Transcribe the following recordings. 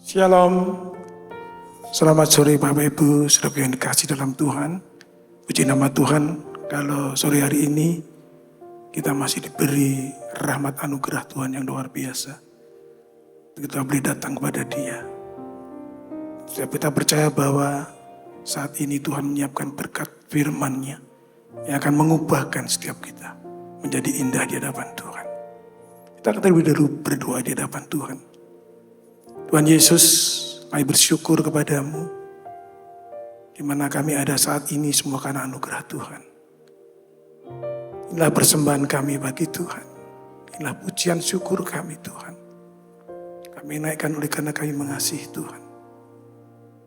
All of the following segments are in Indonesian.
Shalom, selamat sore Bapak Ibu, saudara yang dikasih dalam Tuhan. Puji nama Tuhan, kalau sore hari ini kita masih diberi rahmat anugerah Tuhan yang luar biasa. Kita boleh datang kepada Dia. Setiap kita percaya bahwa saat ini Tuhan menyiapkan berkat firman-Nya yang akan mengubahkan setiap kita menjadi indah di hadapan Tuhan. Kita akan terlebih dahulu berdoa di hadapan Tuhan. Tuhan Yesus, kami bersyukur kepadamu, di mana kami ada saat ini semua karena anugerah Tuhan. Inilah persembahan kami bagi Tuhan. Inilah pujian syukur kami Tuhan. Kami naikkan oleh karena kami mengasihi Tuhan.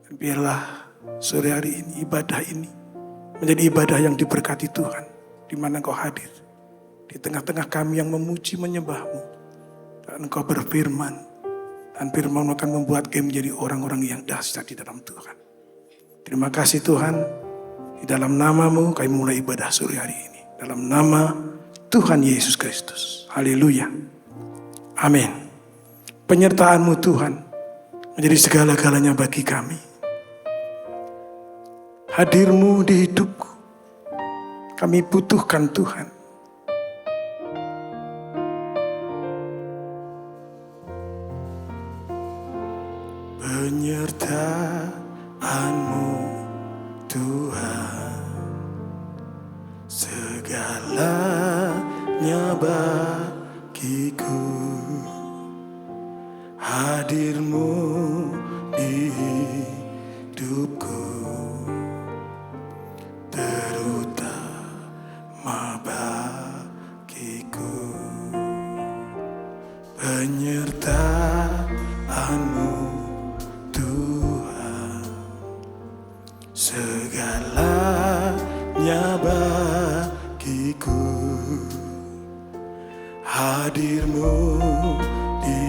Dan biarlah sore hari ini, ibadah ini, menjadi ibadah yang diberkati Tuhan. Di mana Engkau hadir. Di tengah-tengah kami yang memuji menyembah-Mu. Dan Engkau berfirman. Dan firman akan membuat kami menjadi orang-orang yang dahsyat di dalam Tuhan. Terima kasih Tuhan. Di dalam nama-Mu kami mulai ibadah sore hari ini. Dalam nama Tuhan Yesus Kristus. Haleluya. Amin. Penyertaan-Mu Tuhan menjadi segala-galanya bagi kami. Hadir-Mu di hidupku. Kami butuhkan Tuhan. Penyertaan-Mu Tuhan, segalanya bagiku. Hadir-Mu di hidupku, terutama bagiku. Penyertaan-Mu Tuhan, segalanya bagiku. Hadir-Mu di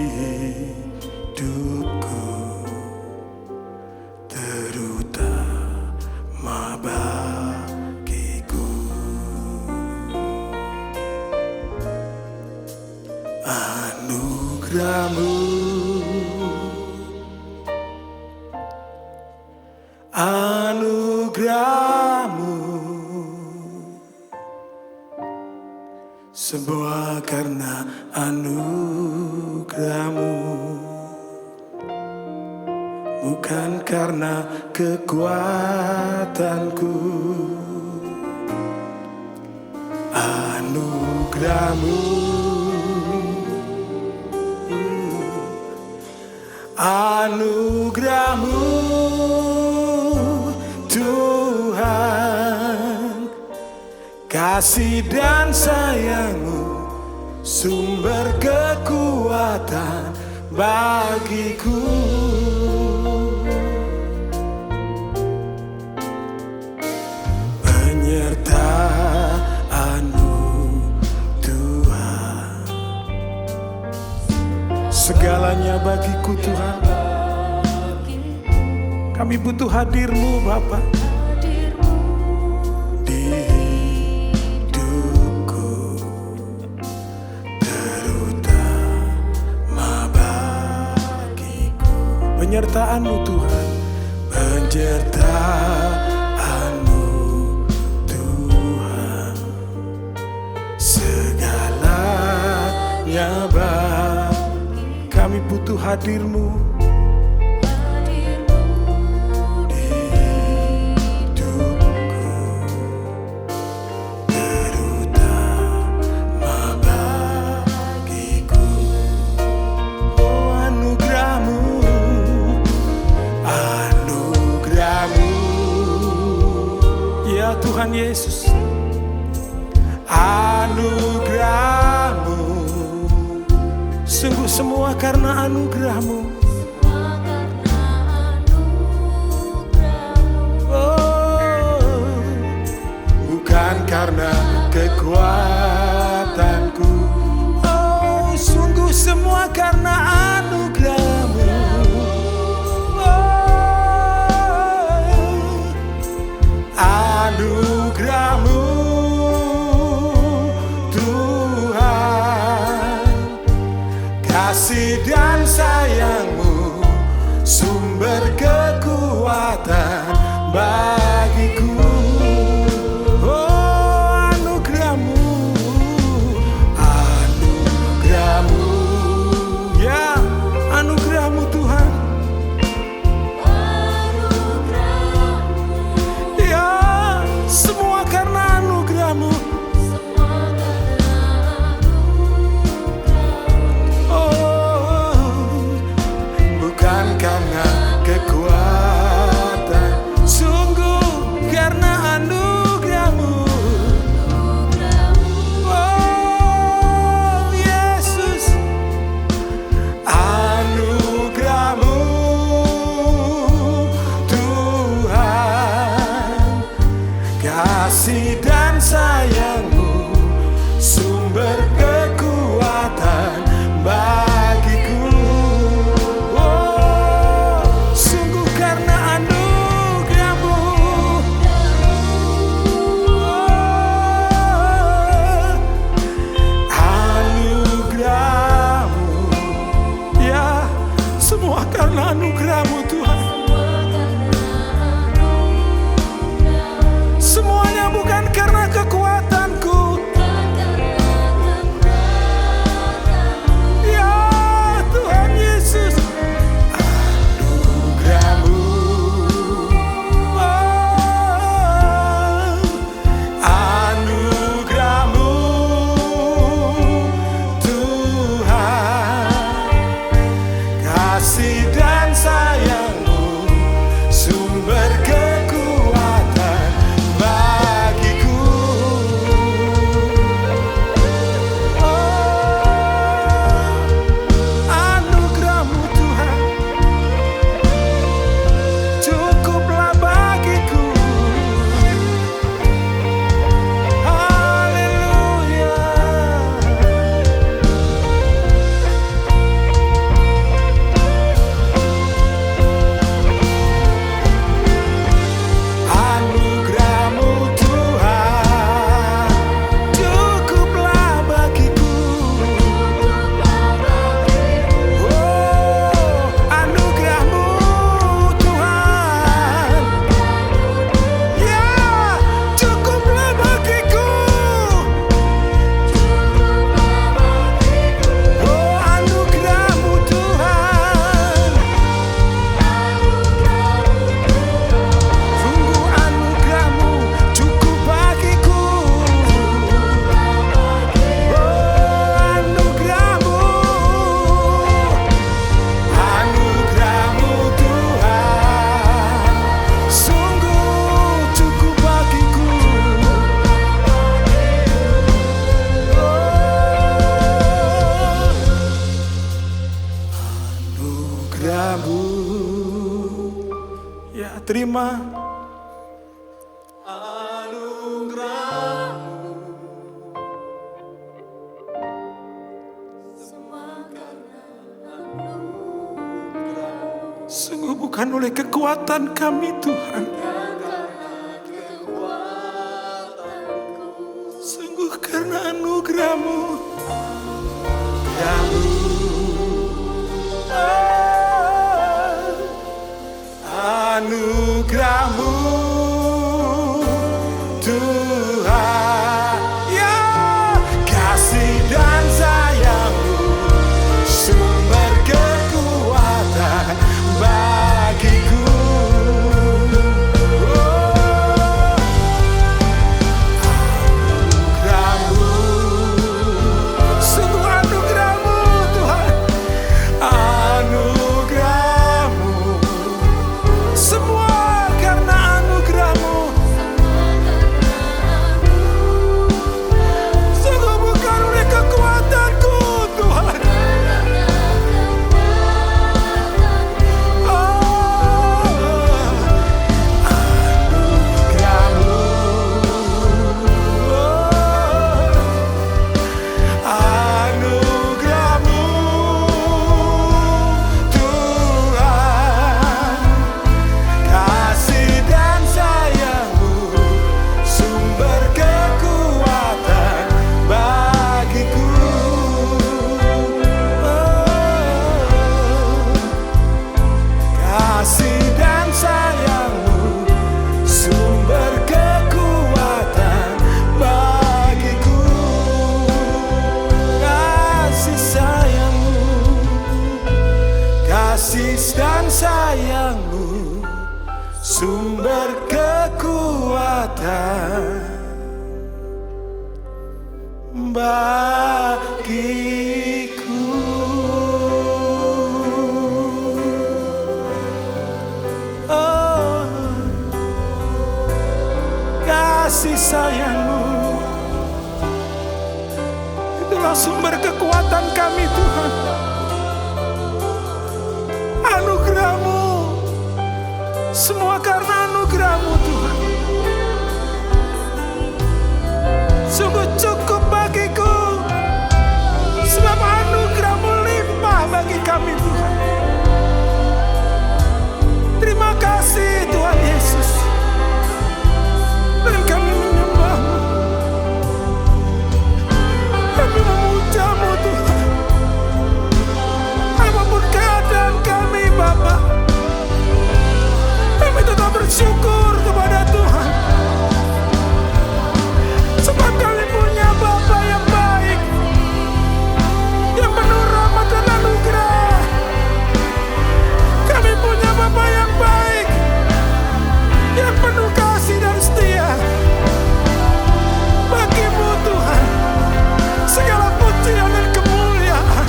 hidupku, terutama bagiku. Anugerah-Mu, anugerah-Mu, semua karena anugerah-Mu, bukan karena kekuatanku. Anugerah-Mu, anugerah-Mu Tuhan, kasih dan sayang-Mu sumber kekuatan bagiku. Penyertaan-Mu Tuhan, segalanya bagiku Tuhan. Kami butuh hadir-Mu Bapa di hidupku, terutama bagiku. Penyertaan-Mu Tuhan, penyertaan-Mu Tuhan, segalanya bagi kami butuh hadir-Mu. Tuhan Yesus, anugerah-Mu, sungguh semua karena anugerah-Mu. Oh, bukan karena kekuatanku. Oh, sungguh semua karena anugerah-Mu. Anugerah-Mu Tuhan, kasih dan sayang-Mu bagiku. Oh, anugerah-Mu, anugerah-Mu, ya, anugerah-Mu Tuhan. Ya, semua karena anugerah-Mu. Oh, bukan karena kekuatan, sungguh karena anugerah-Mu. Oh, Yesus, anugerah-Mu Tuhan, kasih dan sayang-Mu sumber kekuatan bagiku. Oh, sungguh karena anugerah-Mu. Oh, anugerah-Mu, ya, semua karena anugerah-Mu Tuhan. Semuanya bukan karena kekuatanku. Ya Tuhan Yesus, anugerah-Mu. Oh, anugerah-Mu Tuhan, kasih dan sayang-Mu sumber kekuatan bagiku. Oh, anugerah-Mu Tuhan, cukuplah bagiku. Haleluya. Anugerah-Mu Tuhan, cukuplah bagiku. Oh, anugerah-Mu Tuhan, ya, cukuplah bagiku. Oh, anugerah-Mu Tuhan, sungguh anugerah-Mu cukup bagiku. Oh, anugerah-Mu, anugerah-Mu Tuhan, sungguh cukup bagiku. Anugerah-Mu, ya, terima anugerah-Mu. Sungguh bukan oleh kekuatan kami Tuhan, sungguh karena anugerah-Mu. Anugerah-Mu Tuhan, ya, kasih dan sayang-Mu sumber kekuatan bagiku. Oh, anugerah-Mu, sungguh anugerah-Mu Tuhan, anugerah-Mu, semua karena anugerah-Mu. bagiku. Oh, kasih sayang-Mu, itulah sumber kekuatan kami Tuhan. Anugerah-Mu, semua karena anugerah-Mu Tuhan. Sungguh cukup bagiku, sebab anugerah-Mu limpah bagi kami Tuhan. Terima kasih Tuhan Yesus. Dan kami menyembah-Mu, kami memuja-Mu Tuhan. Apapun keadaan kami Bapa, kami tetap bersyukur kepada Tuhan. Sebab kami punya Bapa yang baik, yang penuh rahmat dan anugerah. Kami punya Bapa yang baik, yang penuh kasih dan setia. Bagi-Mu Tuhan segala pujian dan kemuliaan.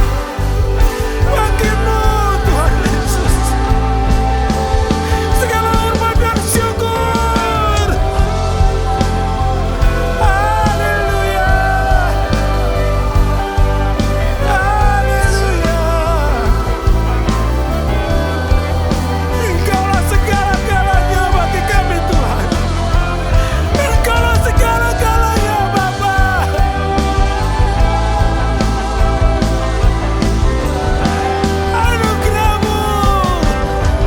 Bagi-Mu Tuhan Yesus segala hormat dan syukur. Haleluya, haleluya. Engkaulah segala-galanya bagi kami Tuhan. Engkaulah segala-galanya Bapa. Anugerah-Mu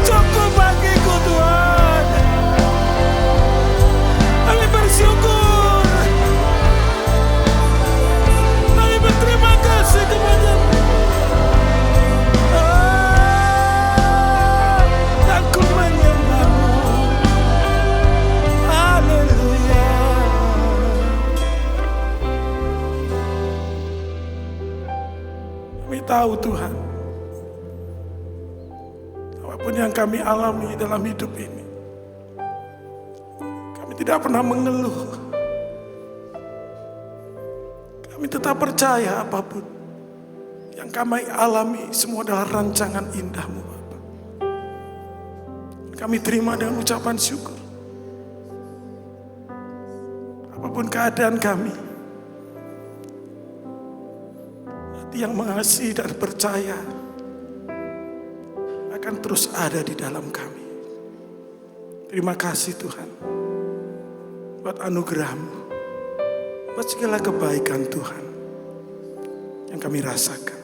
cukup bagiku Tuhan. Kami bersyukur, kami berterima kasih kepada-Mu. Aku menyembah-Mu. Haleluya. Kami tahu Tuhan, apapun yang kami alami dalam hidup ini, kami tidak pernah mengeluh. Kami tetap percaya apapun yang kami alami semua adalah rancangan indah-Mu Bapa. Kami terima dengan ucapan syukur. Apapun keadaan kami, hati yang mengasihi dan percaya akan terus ada di dalam kami. Terima kasih Tuhan buat anugerah-Mu, buat segala kebaikan Tuhan yang kami rasakan,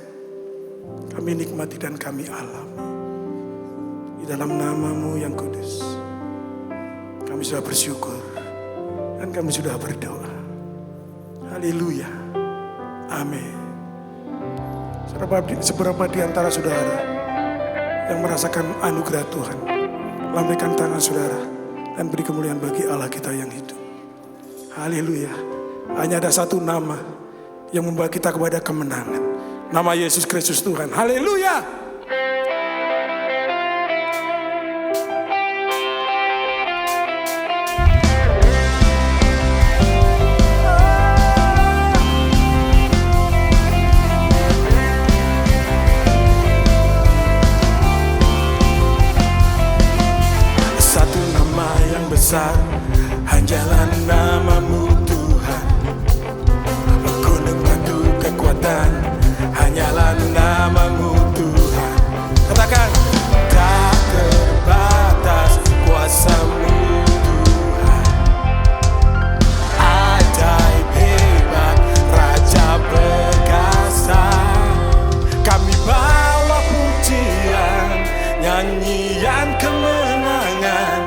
kami nikmati dan kami alami. Di dalam nama-Mu yang kudus, kami sudah bersyukur dan kami sudah berdoa. Haleluya, amin. Seberapa di antara saudara yang merasakan anugerah Tuhan, lambaikan tangan saudara dan beri kemuliaan bagi Allah kita yang hidup. Haleluya. Hanya ada satu nama yang membawa kita kepada kemenangan. Nama Yesus Kristus Tuhan. Haleluya. Satu nama yang besar, hanyalah nama-Mu Tuhan. Gunung batu kekuatan, hanyalah nama-Mu Tuhan. Katakan, tak terbatas kuasa-Mu Tuhan. Ajaib hebat, Raja perkasa. Kami bawa pujian, nyanyian kemenangan.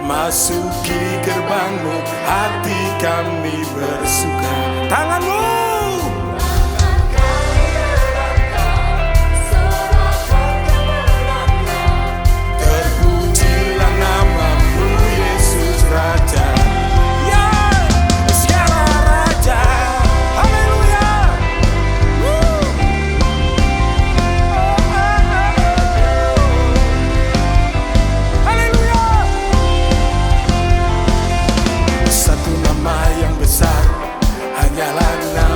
Masuki gerbang-Mu, hati kami bersuka. Tangan-Mu terpujilah nama-Mu Yesus Raja. Ya, segala Raja. Haleluya. Haleluya. Satu nama yang besar, hanyalah nama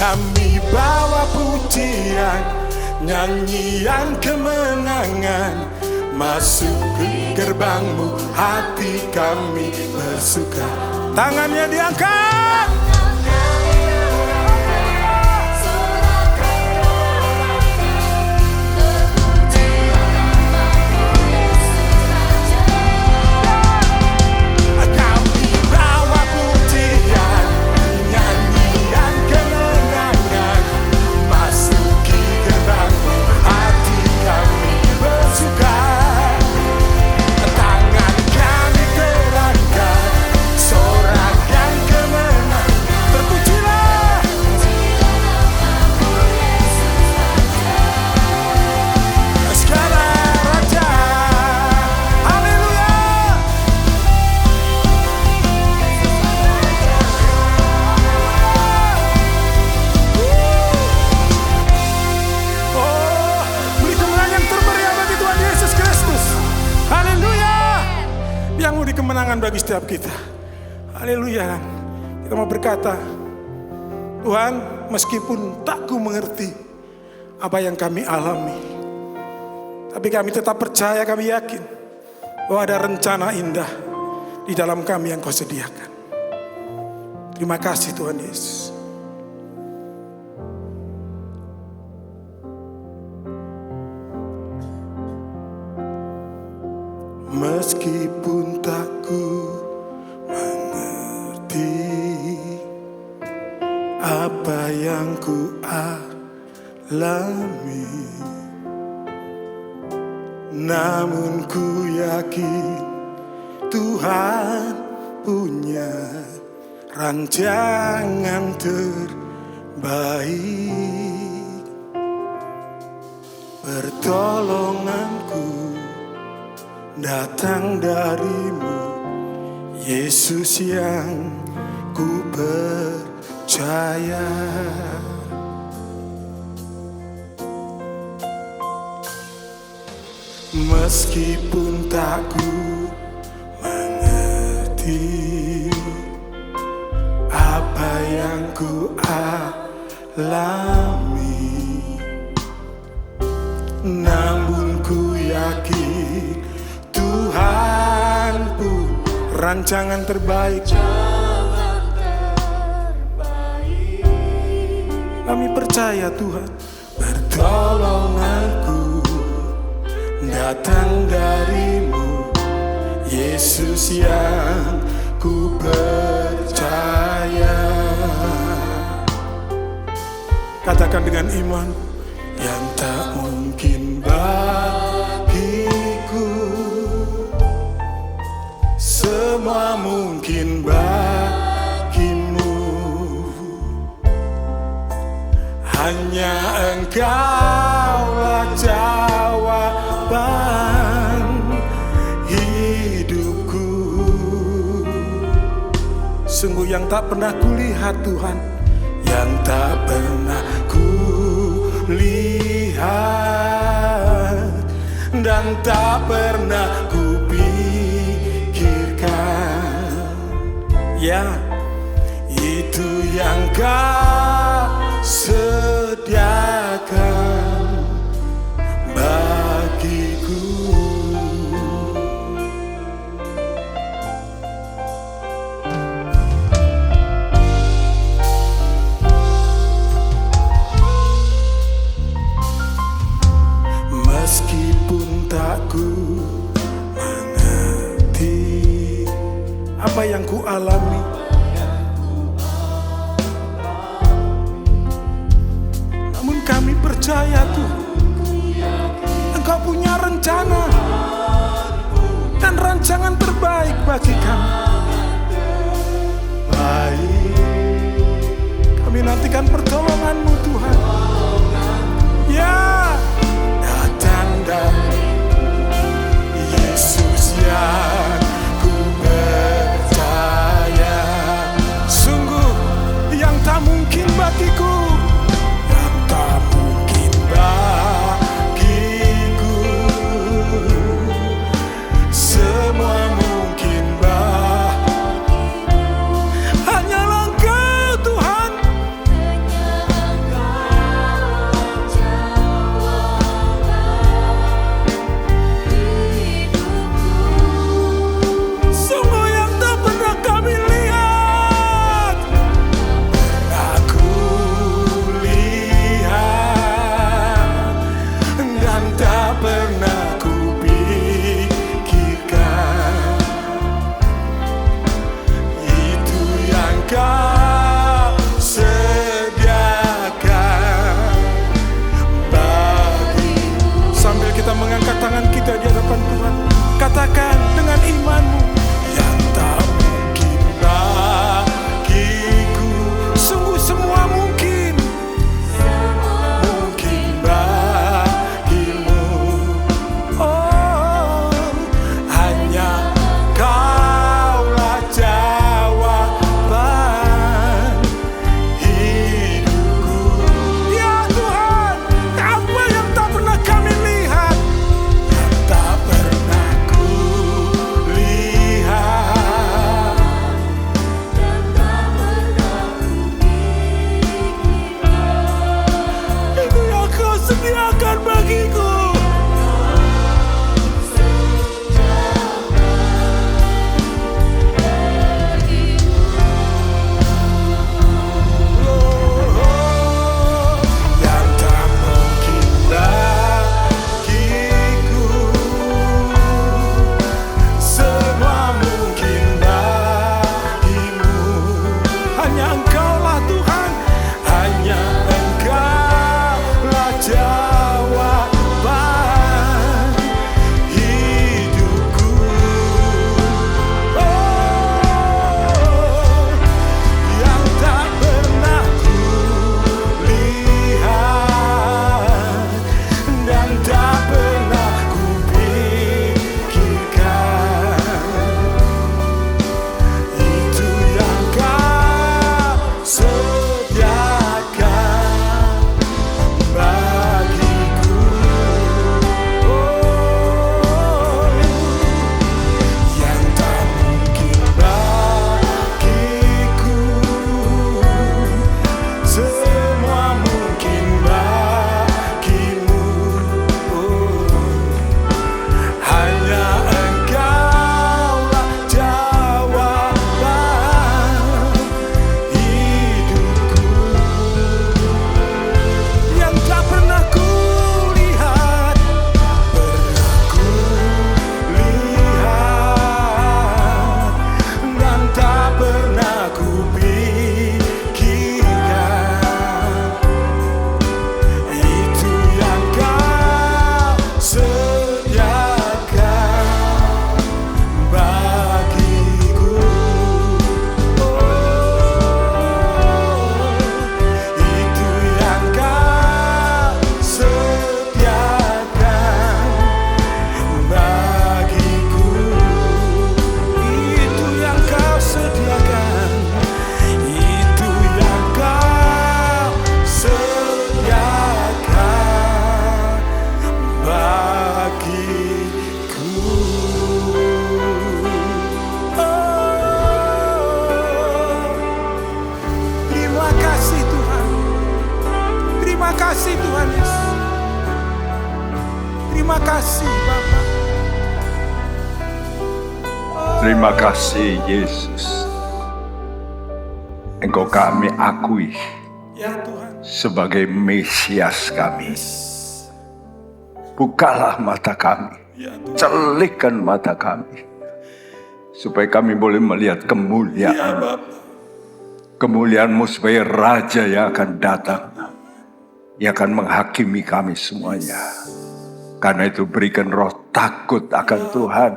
Kami bawa pujian, nyanyian kemenangan, masuk ke gerbang-Mu, hati kami bersuka. Tangannya diangkat. Yang memberi kemenangan bagi setiap kita. Haleluya. Kita mau berkata, Tuhan, meskipun tak ku mengerti apa yang kami alami, tapi kami tetap percaya, kami yakin bahwa ada rencana indah di dalam kami yang Kau sediakan. Terima kasih Tuhan Yesus. Meskipun tak ku mengerti apa yang ku alami, namun ku yakin Tuhan punya rancangan terbaik. Pertolonganku datang dari-Mu, Yesus yang ku percaya. Meskipun tak ku mengerti apa yang ku alami, namun ku yakin Tuhan pun rancangan terbaik. Kami percaya Tuhan, pertolonganku datang dari-Mu, Yesus yang ku percaya. Katakan dengan iman, yang tak mungkin bagiku, semua mungkin bagi-Mu. Hanya Engkaulah jawaban hidupku. Sungguh yang tak pernah kulihat Tuhan, yang tak pernah kulihat dan tak pernah kupikirkan. Ya, itu yang Kau sediakan bagiku. Meskipun tak ku mengerti apa yang ku alami, namun kami percaya Tuhan, Engkau punya rencana dan rancangan terbaik bagi kami. Kami nantikan pertolongan-Mu Tuhan. Ya, datang dari Yesus yang ku percaya. Sungguh yang tak mungkin bagiku, yang tak mungkin bagiku, semua mungkin bagiku. Hanyalah Engkau Tuhan kasih Tuhan Yesus. Terima kasih Bapa. Terima kasih Yesus. Engkau kami akui Ya Tuhan. sebagai Mesias kami. Bukalah mata kami, Ya Tuhan. celikkan mata kami, supaya kami boleh melihat Ya kemuliaan. Bapa. Kemuliaan-Mu sebagai Raja yang akan datang, yang akan menghakimi kami semuanya. Karena itu berikan roh takut akan Tuhan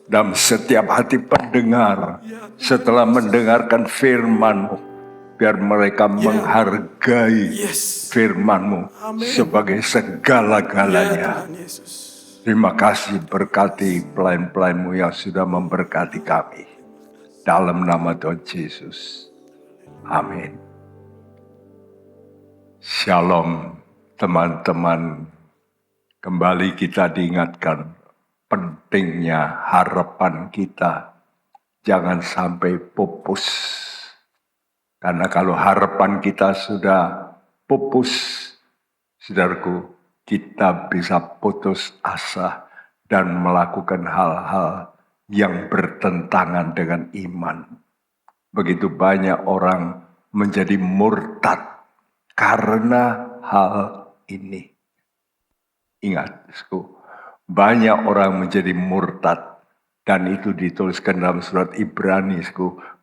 dalam setiap hati pendengar. Setelah mendengarkan firman-Mu, biar mereka menghargai Yes. firman-Mu Amin. sebagai Ya segala-galanya. Tuhan Yesus. Terima kasih, berkati pelayan-pelayan-Mu yang sudah memberkati kami. Dalam nama Tuhan Yesus. Amin. Shalom teman-teman. Kembali kita diingatkan pentingnya harapan kita. Jangan sampai pupus. Karena kalau harapan kita sudah pupus, saudaraku, kita bisa putus asa dan melakukan hal-hal yang bertentangan dengan iman. Begitu banyak orang menjadi murtad karena hal ini. Ingat, banyak orang menjadi murtad. Dan itu dituliskan dalam surat Ibrani.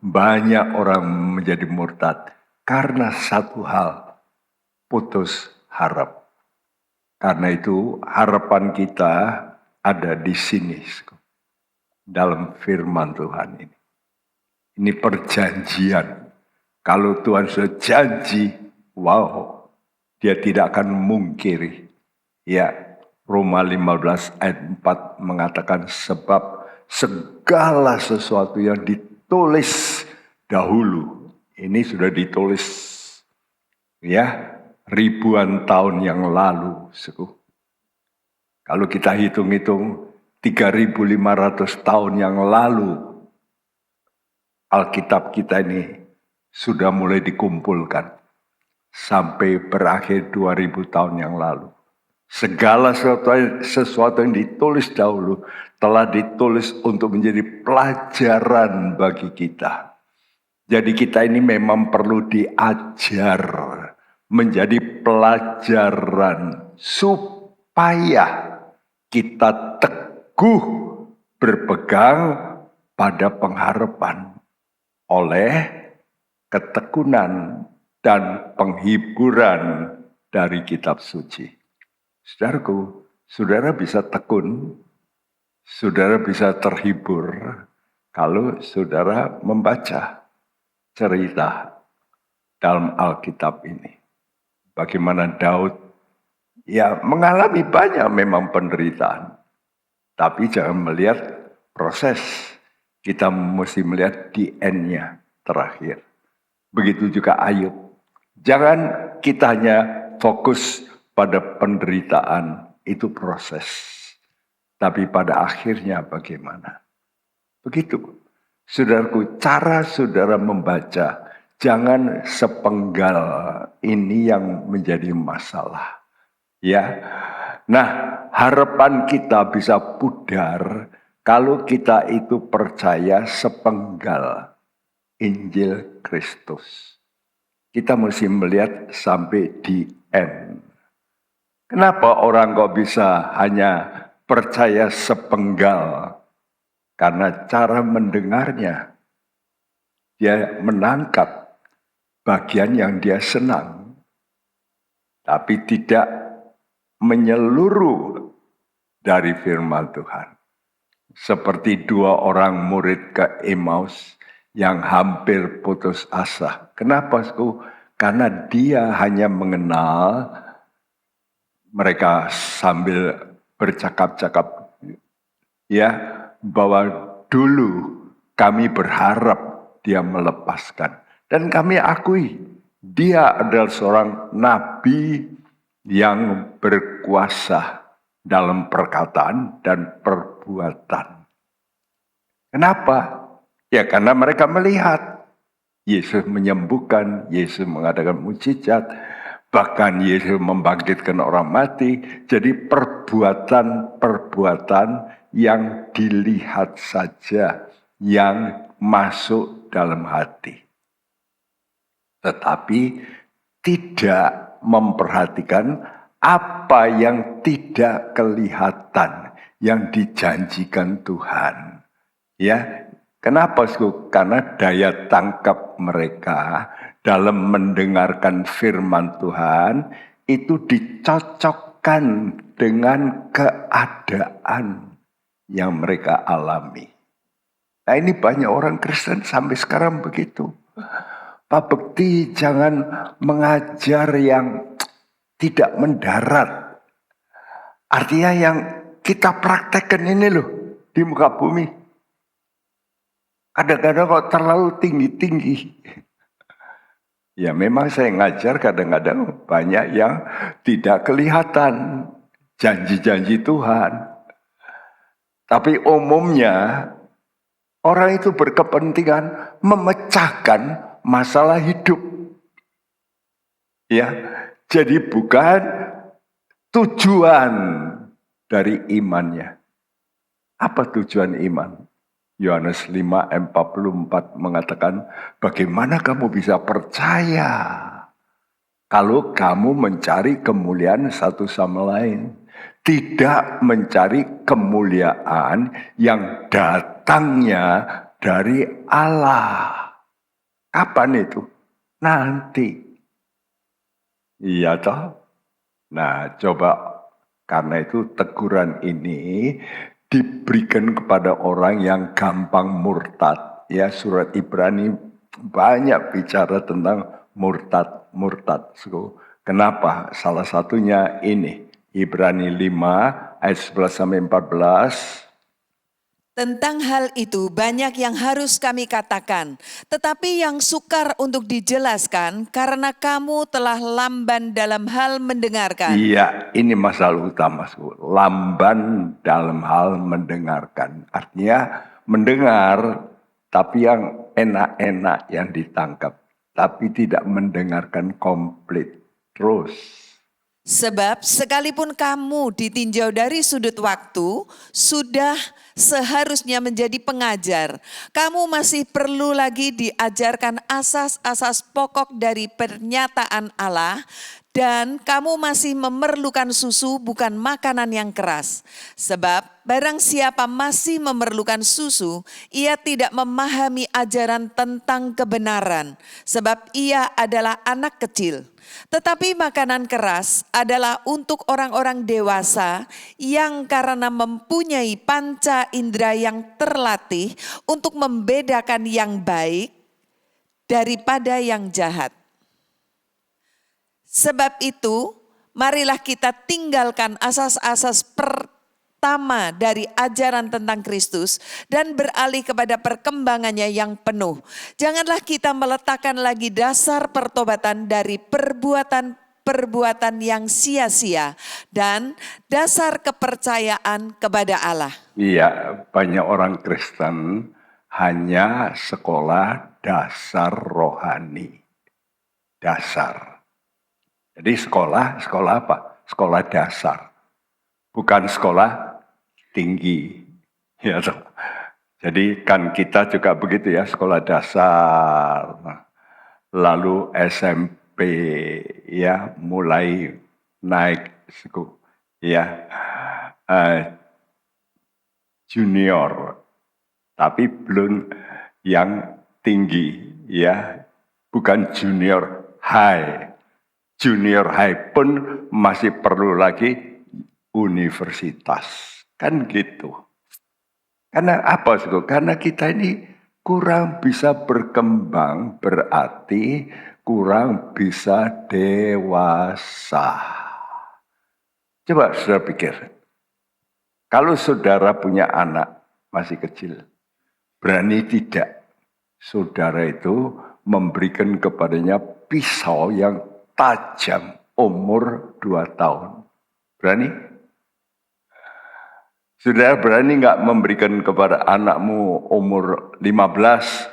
Banyak orang menjadi murtad karena satu hal, putus harap. Karena itu harapan kita ada di sini, dalam firman Tuhan ini. Ini perjanjian. Kalau Tuhan sudah janji, wow, dia tidak akan mungkiri. Ya, Roma 15 ayat 4 mengatakan sebab segala sesuatu yang ditulis dahulu, ini sudah ditulis ya ribuan tahun yang lalu. Kalau kita hitung-hitung 3.500 tahun yang lalu, Alkitab kita ini sudah mulai dikumpulkan sampai berakhir 2000 tahun yang lalu. Segala sesuatu yang ditulis dahulu telah ditulis untuk menjadi pelajaran bagi kita. Jadi kita ini memang perlu diajar menjadi pelajaran supaya kita teguh berpegang pada pengharapan oleh ketekunan dan penghiburan dari kitab suci. Saudaraku, saudara bisa tekun, saudara bisa terhibur kalau saudara membaca cerita dalam Alkitab ini. Bagaimana Daud ya mengalami banyak memang penderitaan. Tapi jangan melihat proses. Kita mesti melihat di end-nya terakhir. Begitu juga Ayub. Jangan kita hanya fokus pada penderitaan, itu proses. Tapi pada akhirnya bagaimana? Begitu. Saudaraku, cara saudara membaca, jangan sepenggal ini yang menjadi masalah. Ya. Nah, harapan kita bisa pudar kalau kita itu percaya sepenggal Injil Kristus. Kita mesti melihat sampai di end. Kenapa orang kok bisa hanya percaya sepenggal? Karena cara mendengarnya, dia menangkap bagian yang dia senang, tapi tidak menyeluruh dari firman Tuhan. Seperti dua orang murid ke Emmaus yang hampir putus asa. Kenapa? Karena dia hanya mengenal, mereka sambil bercakap-cakap ya, bahwa dulu kami berharap dia melepaskan. Dan kami akui dia adalah seorang nabi yang berkuasa dalam perkataan dan perbuatan. Kenapa? Ya karena mereka melihat Yesus menyembuhkan, Yesus mengadakan mujizat. Bahkan Yesus membangkitkan orang mati. Jadi perbuatan-perbuatan yang dilihat saja, yang masuk dalam hati. Tetapi tidak memperhatikan apa yang tidak kelihatan, yang dijanjikan Tuhan. Ya, kenapa? Karena daya tangkap mereka dalam mendengarkan firman Tuhan itu dicocokkan dengan keadaan yang mereka alami. Nah, ini banyak orang Kristen sampai sekarang begitu. Pak Bekti jangan mengajar yang tidak mendarat. Artinya yang kita praktekkan ini loh di muka bumi. Kadang-kadang kok terlalu tinggi-tinggi. Ya memang saya ngajar kadang-kadang banyak yang tidak kelihatan janji-janji Tuhan. Tapi umumnya orang itu berkepentingan memecahkan masalah hidup. Ya, jadi bukan tujuan dari imannya. Apa tujuan iman? Yohanes 5:44 mengatakan, bagaimana kamu bisa percaya kalau kamu mencari kemuliaan satu sama lain? Tidak mencari kemuliaan yang datangnya dari Allah. Kapan itu? Nanti. Iya toh? Nah, coba karena itu teguran ini diberikan kepada orang yang gampang murtad. Ya, surat Ibrani banyak bicara tentang murtad. So, kenapa? Salah satunya ini, Ibrani 5 ayat 11 sampai 14. Tentang hal itu banyak yang harus kami katakan, tetapi yang sukar untuk dijelaskan karena kamu telah lamban dalam hal mendengarkan. Iya, ini masalah utama. Lamban dalam hal mendengarkan. Artinya mendengar, tapi yang enak-enak yang ditangkap. Tapi tidak mendengarkan komplit. Terus. Sebab sekalipun kamu ditinjau dari sudut waktu, sudah seharusnya menjadi pengajar. Kamu masih perlu lagi diajarkan asas-asas pokok dari pernyataan Allah, dan kamu masih memerlukan susu bukan makanan yang keras. Sebab barang siapa masih memerlukan susu, ia tidak memahami ajaran tentang kebenaran, sebab ia adalah anak kecil. Tetapi makanan keras adalah untuk orang-orang dewasa yang karena mempunyai panca indera yang terlatih untuk membedakan yang baik daripada yang jahat. Sebab itu, marilah kita tinggalkan asas-asas pertama dari ajaran tentang Kristus dan beralih kepada perkembangannya yang penuh. Janganlah kita meletakkan lagi dasar pertobatan dari perbuatan yang sia-sia dan dasar kepercayaan kepada Allah. Iya, banyak orang Kristen hanya sekolah dasar rohani. Dasar. Jadi sekolah apa? Sekolah dasar. Bukan sekolah tinggi. Ya, jadi kan kita juga begitu ya, sekolah dasar. Lalu SMP ya, mulai naik ya. Junior, tapi belum yang tinggi ya, bukan junior high. Junior high pun masih perlu lagi universitas, kan gitu. Karena apa sih? Karena kita ini kurang bisa berkembang, berarti kurang bisa dewasa. Coba saudara pikir, kalau saudara punya anak masih kecil, berani tidak saudara itu memberikan kepadanya pisau yang tajam umur 2 tahun? Berani? Saudara berani nggak memberikan kepada anakmu umur 15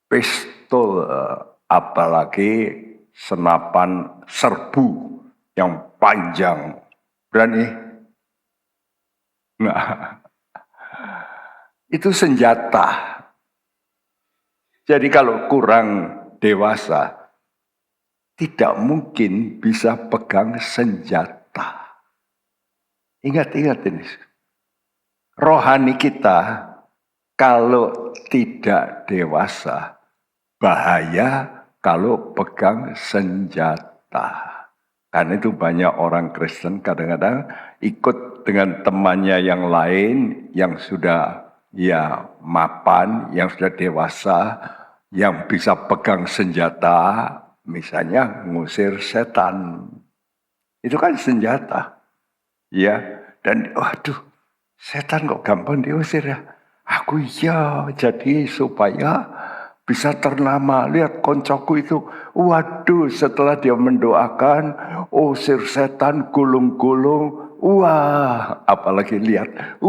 pistol, apalagi senapan serbu yang panjang. Berani? Nah, itu senjata. Jadi kalau kurang dewasa, tidak mungkin bisa pegang senjata. Ingat ini. Rohani kita kalau tidak dewasa, bahaya kalau pegang senjata. Karena itu banyak orang Kristen kadang-kadang ikut dengan temannya yang lain yang sudah mapan, yang sudah dewasa, yang bisa pegang senjata, misalnya ngusir setan. Itu kan senjata. Ya, dan waduh, setan kok gampang diusir ya. Aku jadi supaya bisa ternama. Lihat koncoku itu, waduh, setelah dia mendoakan, usir setan, gulung-gulung. Wah, apalagi lihat,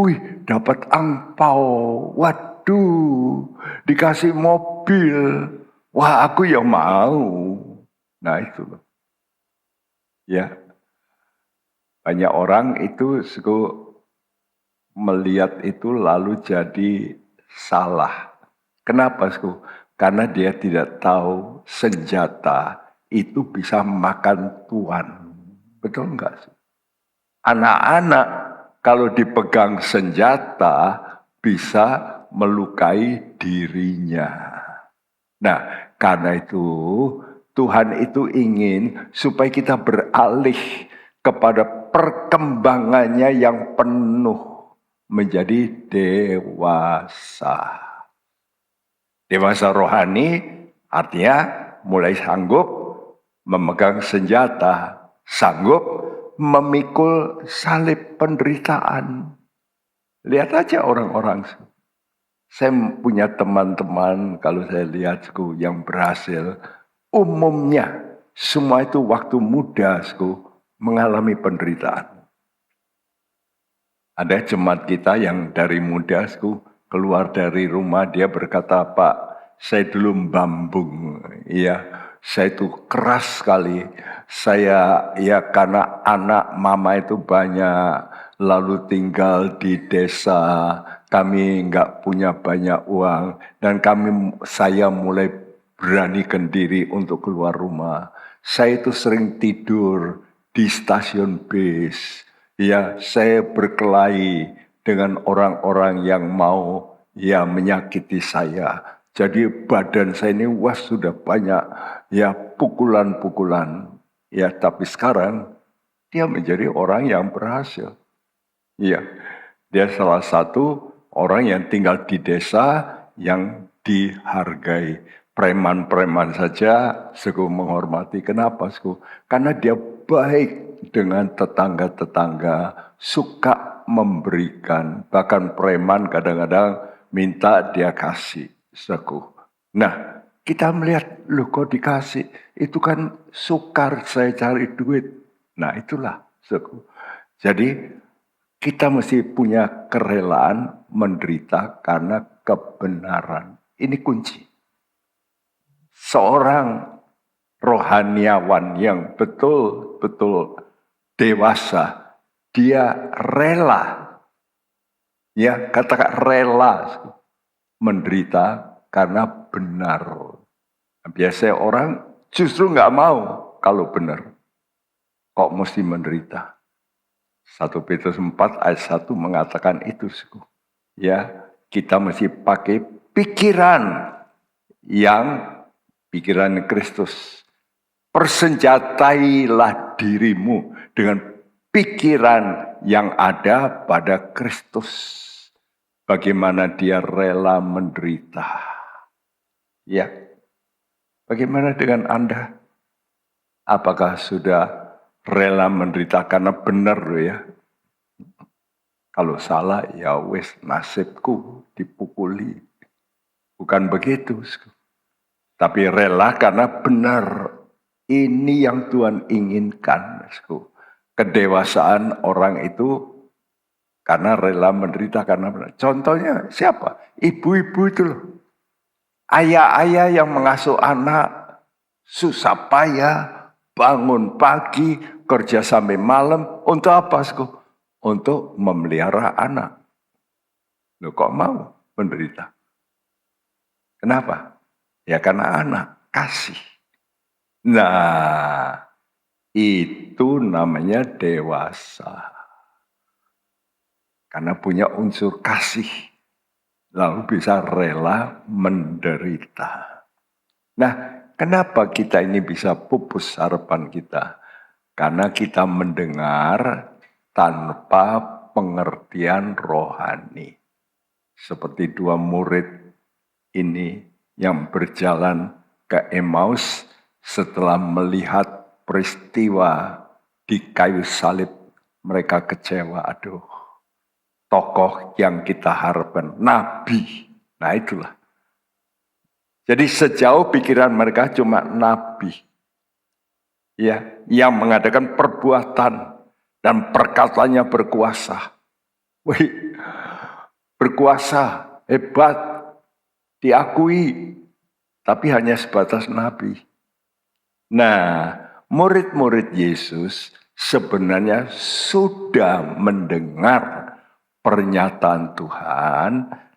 dapat angpau. Waduh, dikasih mobil. Wah, aku ya mau. Nah, itu loh. Ya. Banyak orang itu melihat itu lalu jadi salah. Kenapa, Sku? Karena dia tidak tahu senjata itu bisa makan tuan. Betul enggak? Anak-anak kalau dipegang senjata bisa melukai dirinya. Nah, karena itu Tuhan itu ingin supaya kita beralih kepada perkembangannya yang penuh menjadi dewasa. Dewasa rohani artinya mulai sanggup memegang senjata, sanggup memikul salib penderitaan. Lihat aja orang-orang. Saya punya teman-teman kalau saya lihat yang berhasil, umumnya semua itu waktu muda mengalami penderitaan. Ada jemaat kita yang dari muda keluar dari rumah, dia berkata, Pak, saya dulu membambung, saya itu keras sekali. Saya karena anak mama itu banyak, lalu tinggal di desa, kami nggak punya banyak uang, dan saya mulai beranikan diri untuk keluar rumah. Saya itu sering tidur di stasiun bis. Saya berkelahi dengan orang-orang yang mau menyakiti saya. Jadi badan saya ini sudah banyak pukulan-pukulan. Tapi sekarang dia menjadi orang yang berhasil. Dia salah satu orang yang tinggal di desa yang dihargai. Preman-preman saja menghormati. Kenapa? Karena dia baik dengan tetangga-tetangga, suka memberikan. Bahkan preman kadang-kadang minta dia kasih. Nah, kita melihat, kok dikasih? Itu kan sukar saya cari duit. Nah, itulah. Jadi, kita mesti punya kerelaan menderita karena kebenaran. Ini kunci. Seorang rohaniawan yang betul-betul dewasa, dia rela, katakan rela menderita karena benar. Biasanya orang justru nggak mau kalau benar. Kok mesti menderita? 1 Petrus 4 ayat 1 mengatakan itu. Kita mesti pakai pikiran Kristus. Persenjatailah dirimu dengan pikiran yang ada pada Kristus. Bagaimana dia rela menderita. Bagaimana dengan Anda? Apakah sudah rela menderita karena benar Kalau salah wes nasibku dipukuli. Bukan begitu. Tapi rela karena benar. Ini yang Tuhan inginkan. Kedewasaan orang itu karena rela menderita karena benar. Contohnya siapa? Ibu-ibu itu loh. Ayah-ayah yang mengasuh anak susah payah, bangun pagi, kerja sampai malam. Untuk apa, Saudaraku? Untuk memelihara anak. Loh, kok mau menderita? Kenapa? Ya karena anak kasih. Nah, itu namanya dewasa. Karena punya unsur kasih. Lalu bisa rela menderita. Nah, kenapa kita ini bisa pupus harapan kita? Karena kita mendengar tanpa pengertian rohani. Seperti dua murid ini yang berjalan ke Emmaus setelah melihat peristiwa di kayu salib. Mereka kecewa, aduh, tokoh yang kita harapkan, nabi. Nah itulah. Jadi sejauh pikiran mereka cuma nabi. Ya, yang mengadakan perbuatan dan perkataannya berkuasa. Wih, berkuasa, hebat, diakui, tapi hanya sebatas nabi. Nah, murid-murid Yesus sebenarnya sudah mendengar pernyataan Tuhan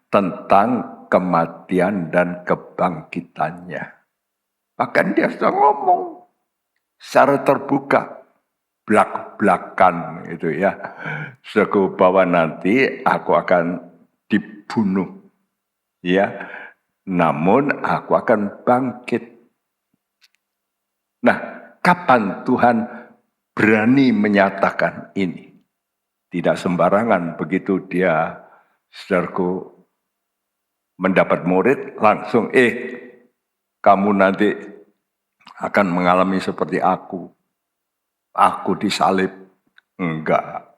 tentang kematian dan kebangkitannya. Bahkan dia sudah ngomong secara terbuka, belak-belakan gitu ya. Saudaraku, bahwa nanti aku akan dibunuh. Ya, namun aku akan bangkit. Nah, kapan Tuhan berani menyatakan ini? Tidak sembarangan begitu dia, saudaraku, mendapat murid langsung, kamu nanti akan mengalami seperti aku. Aku disalib. Enggak.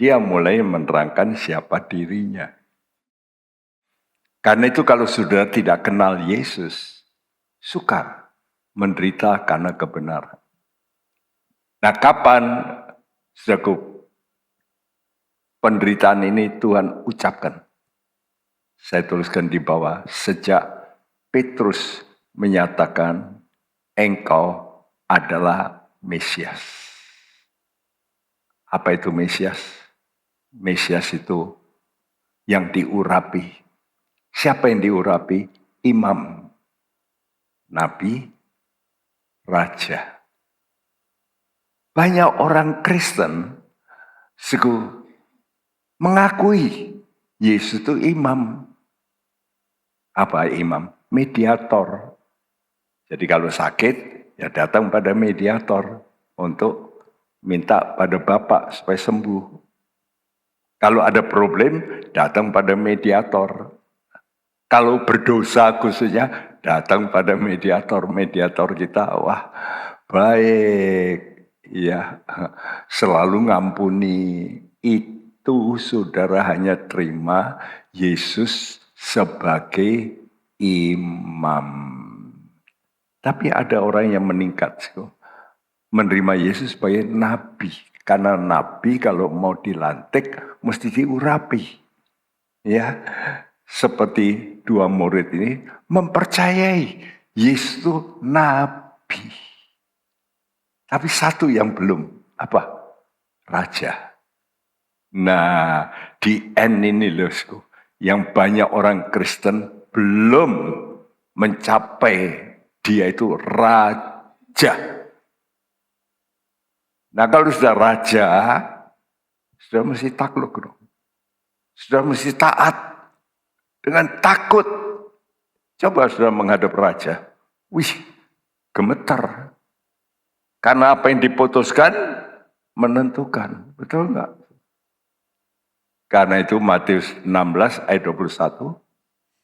Dia mulai menerangkan siapa dirinya. Karena itu kalau sudah tidak kenal Yesus, sukar menderita karena kebenaran. Nah, kapan, saudaraku, penderitaan ini Tuhan ucapkan? Saya tuliskan di bawah, sejak Petrus menyatakan engkau adalah Mesias. Apa itu Mesias? Mesias itu yang diurapi. Siapa yang diurapi? Imam, nabi, raja. Banyak orang Kristen mengakui Yesus itu imam. Apa imam? Mediator. Jadi kalau sakit, ya datang pada mediator untuk minta pada Bapa supaya sembuh. Kalau ada problem, datang pada mediator. Kalau berdosa khususnya, datang pada mediator. Mediator kita, wah baik, ya selalu ngampuni. Itu saudara hanya terima Yesus sebagai imam. Tapi ada orang yang meningkat, menerima Yesus sebagai nabi. Karena nabi kalau mau dilantik, mesti diurapi. Ya, seperti dua murid ini mempercayai Yesus itu nabi. Tapi satu yang belum, apa? Raja. Nah, di N ini loh, yang banyak orang Kristen belum mencapai dia itu raja. Nah, kalau sudah raja, sudah mesti takluk dong. Sudah mesti taat dengan takut. Coba sudah menghadap raja. Wih, gemetar. Karena apa yang diputuskan menentukan. Betul enggak? Karena itu Matius 16 ayat 21.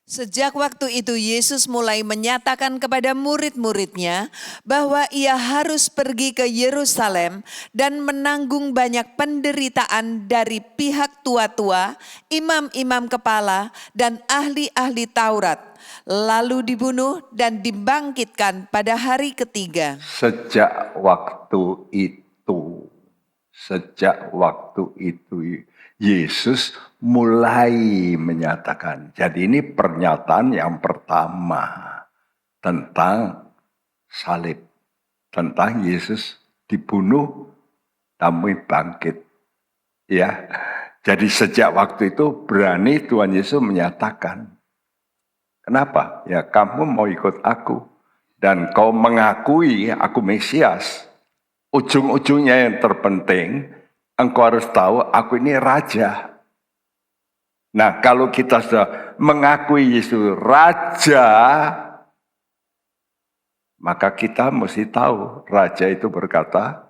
Sejak waktu itu Yesus mulai menyatakan kepada murid-muridnya bahwa ia harus pergi ke Yerusalem dan menanggung banyak penderitaan dari pihak tua-tua, imam-imam kepala, dan ahli-ahli Taurat. Lalu dibunuh dan dibangkitkan pada hari ketiga. Sejak waktu itu Yesus mulai menyatakan. Jadi ini pernyataan yang pertama tentang salib. Tentang Yesus dibunuh, tapi bangkit. Ya, jadi sejak waktu itu berani Tuhan Yesus menyatakan, kenapa? Ya kamu mau ikut aku dan kau mengakui aku Mesias. Ujung-ujungnya yang terpenting, engkau harus tahu aku ini raja. Nah, kalau kita sudah mengakui Yesus raja, maka kita mesti tahu raja itu berkata,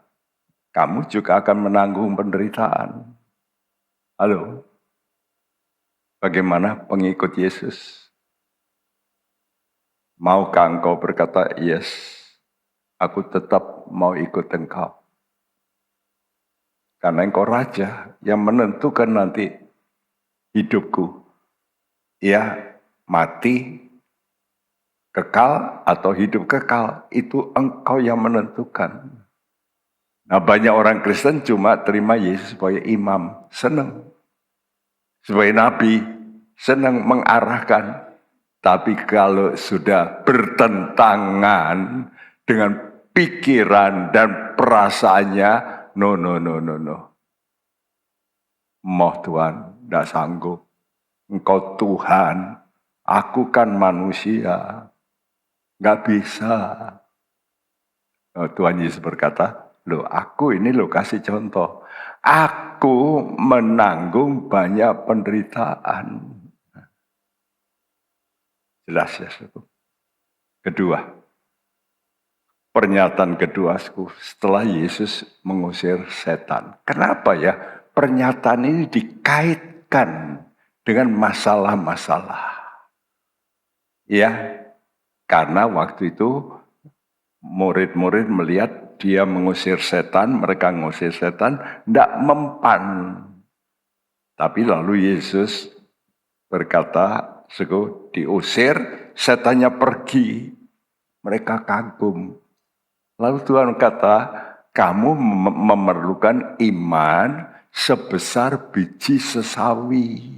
kamu juga akan menanggung penderitaan. Halo, bagaimana pengikut Yesus? Maukah engkau berkata, yes, aku tetap mau ikut engkau. Karena engkau raja yang menentukan nanti hidupku. Ya, mati, kekal atau hidup kekal, itu engkau yang menentukan. Nah, banyak orang Kristen cuma terima Yesus sebagai imam, senang. Sebagai nabi, senang mengarahkan. Tapi kalau sudah bertentangan dengan pikiran dan perasaannya, no. Moh Tuhan, tidak sanggup. Engkau Tuhan, aku kan manusia. Nggak bisa. Tuhan Yesus berkata, loh aku ini lo kasih contoh. Aku menanggung banyak penderitaan. Jelas ya, saudara. Kedua, pernyataan kedua setelah Yesus mengusir setan. Kenapa ya pernyataan ini dikaitkan dengan masalah-masalah? Ya, karena waktu itu murid-murid melihat dia mengusir setan, mereka mengusir setan, tidak mempan. Tapi lalu Yesus berkata, diusir, setannya pergi. Mereka kagum. Lalu Tuhan kata, kamu memerlukan iman sebesar biji sesawi.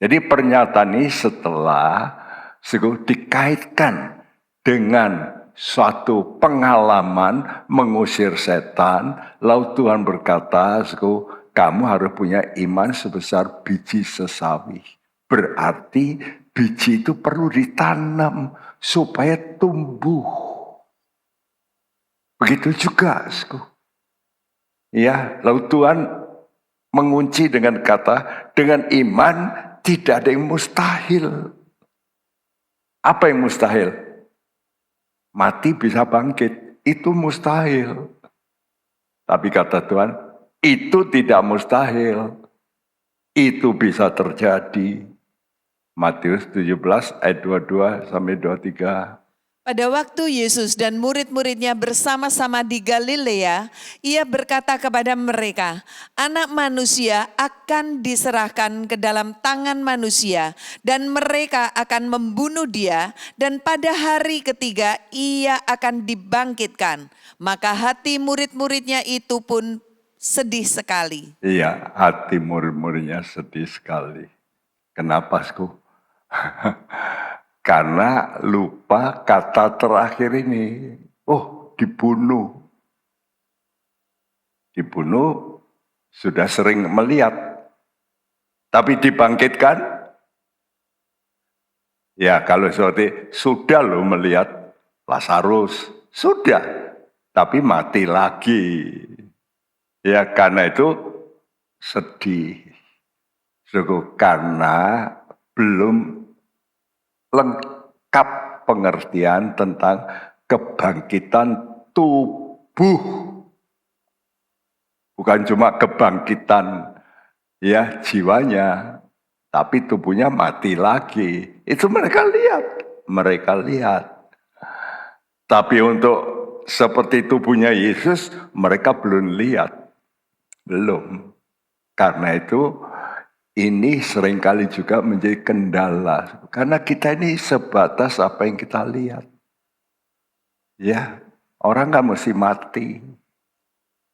Jadi pernyataan ini setelah dikaitkan dengan suatu pengalaman mengusir setan, lalu Tuhan berkata, kamu harus punya iman sebesar biji sesawi. Berarti biji itu perlu ditanam supaya tumbuh. Begitu juga, ya, lalu Tuhan mengunci dengan kata, dengan iman tidak ada yang mustahil. Apa yang mustahil? Mati bisa bangkit, itu mustahil. Tapi kata Tuhan, itu tidak mustahil. Itu bisa terjadi. Matius 17 ayat 22 sampai 23. Pada waktu Yesus dan murid-muridnya bersama-sama di Galilea, ia berkata kepada mereka, Anak manusia akan diserahkan ke dalam tangan manusia, dan mereka akan membunuh dia, dan pada hari ketiga ia akan dibangkitkan. Maka hati murid-muridnya itu pun sedih sekali. Iya, hati murid-muridnya sedih sekali. Kenapa, Karena lupa kata terakhir ini. Oh, dibunuh. Dibunuh sudah sering melihat. Tapi dibangkitkan. Ya, kalau seperti sudah lo melihat Lazarus. Sudah. Tapi mati lagi. Ya, karena itu sedih. Karena belum lengkap pengertian tentang kebangkitan tubuh. Bukan cuma kebangkitan ya jiwanya, tapi tubuhnya mati lagi. Itu mereka lihat. Tapi untuk seperti tubuhnya Yesus, mereka belum lihat. Belum. Karena itu ini seringkali juga menjadi kendala. Karena kita ini sebatas apa yang kita lihat. Ya, orang gak mesti mati.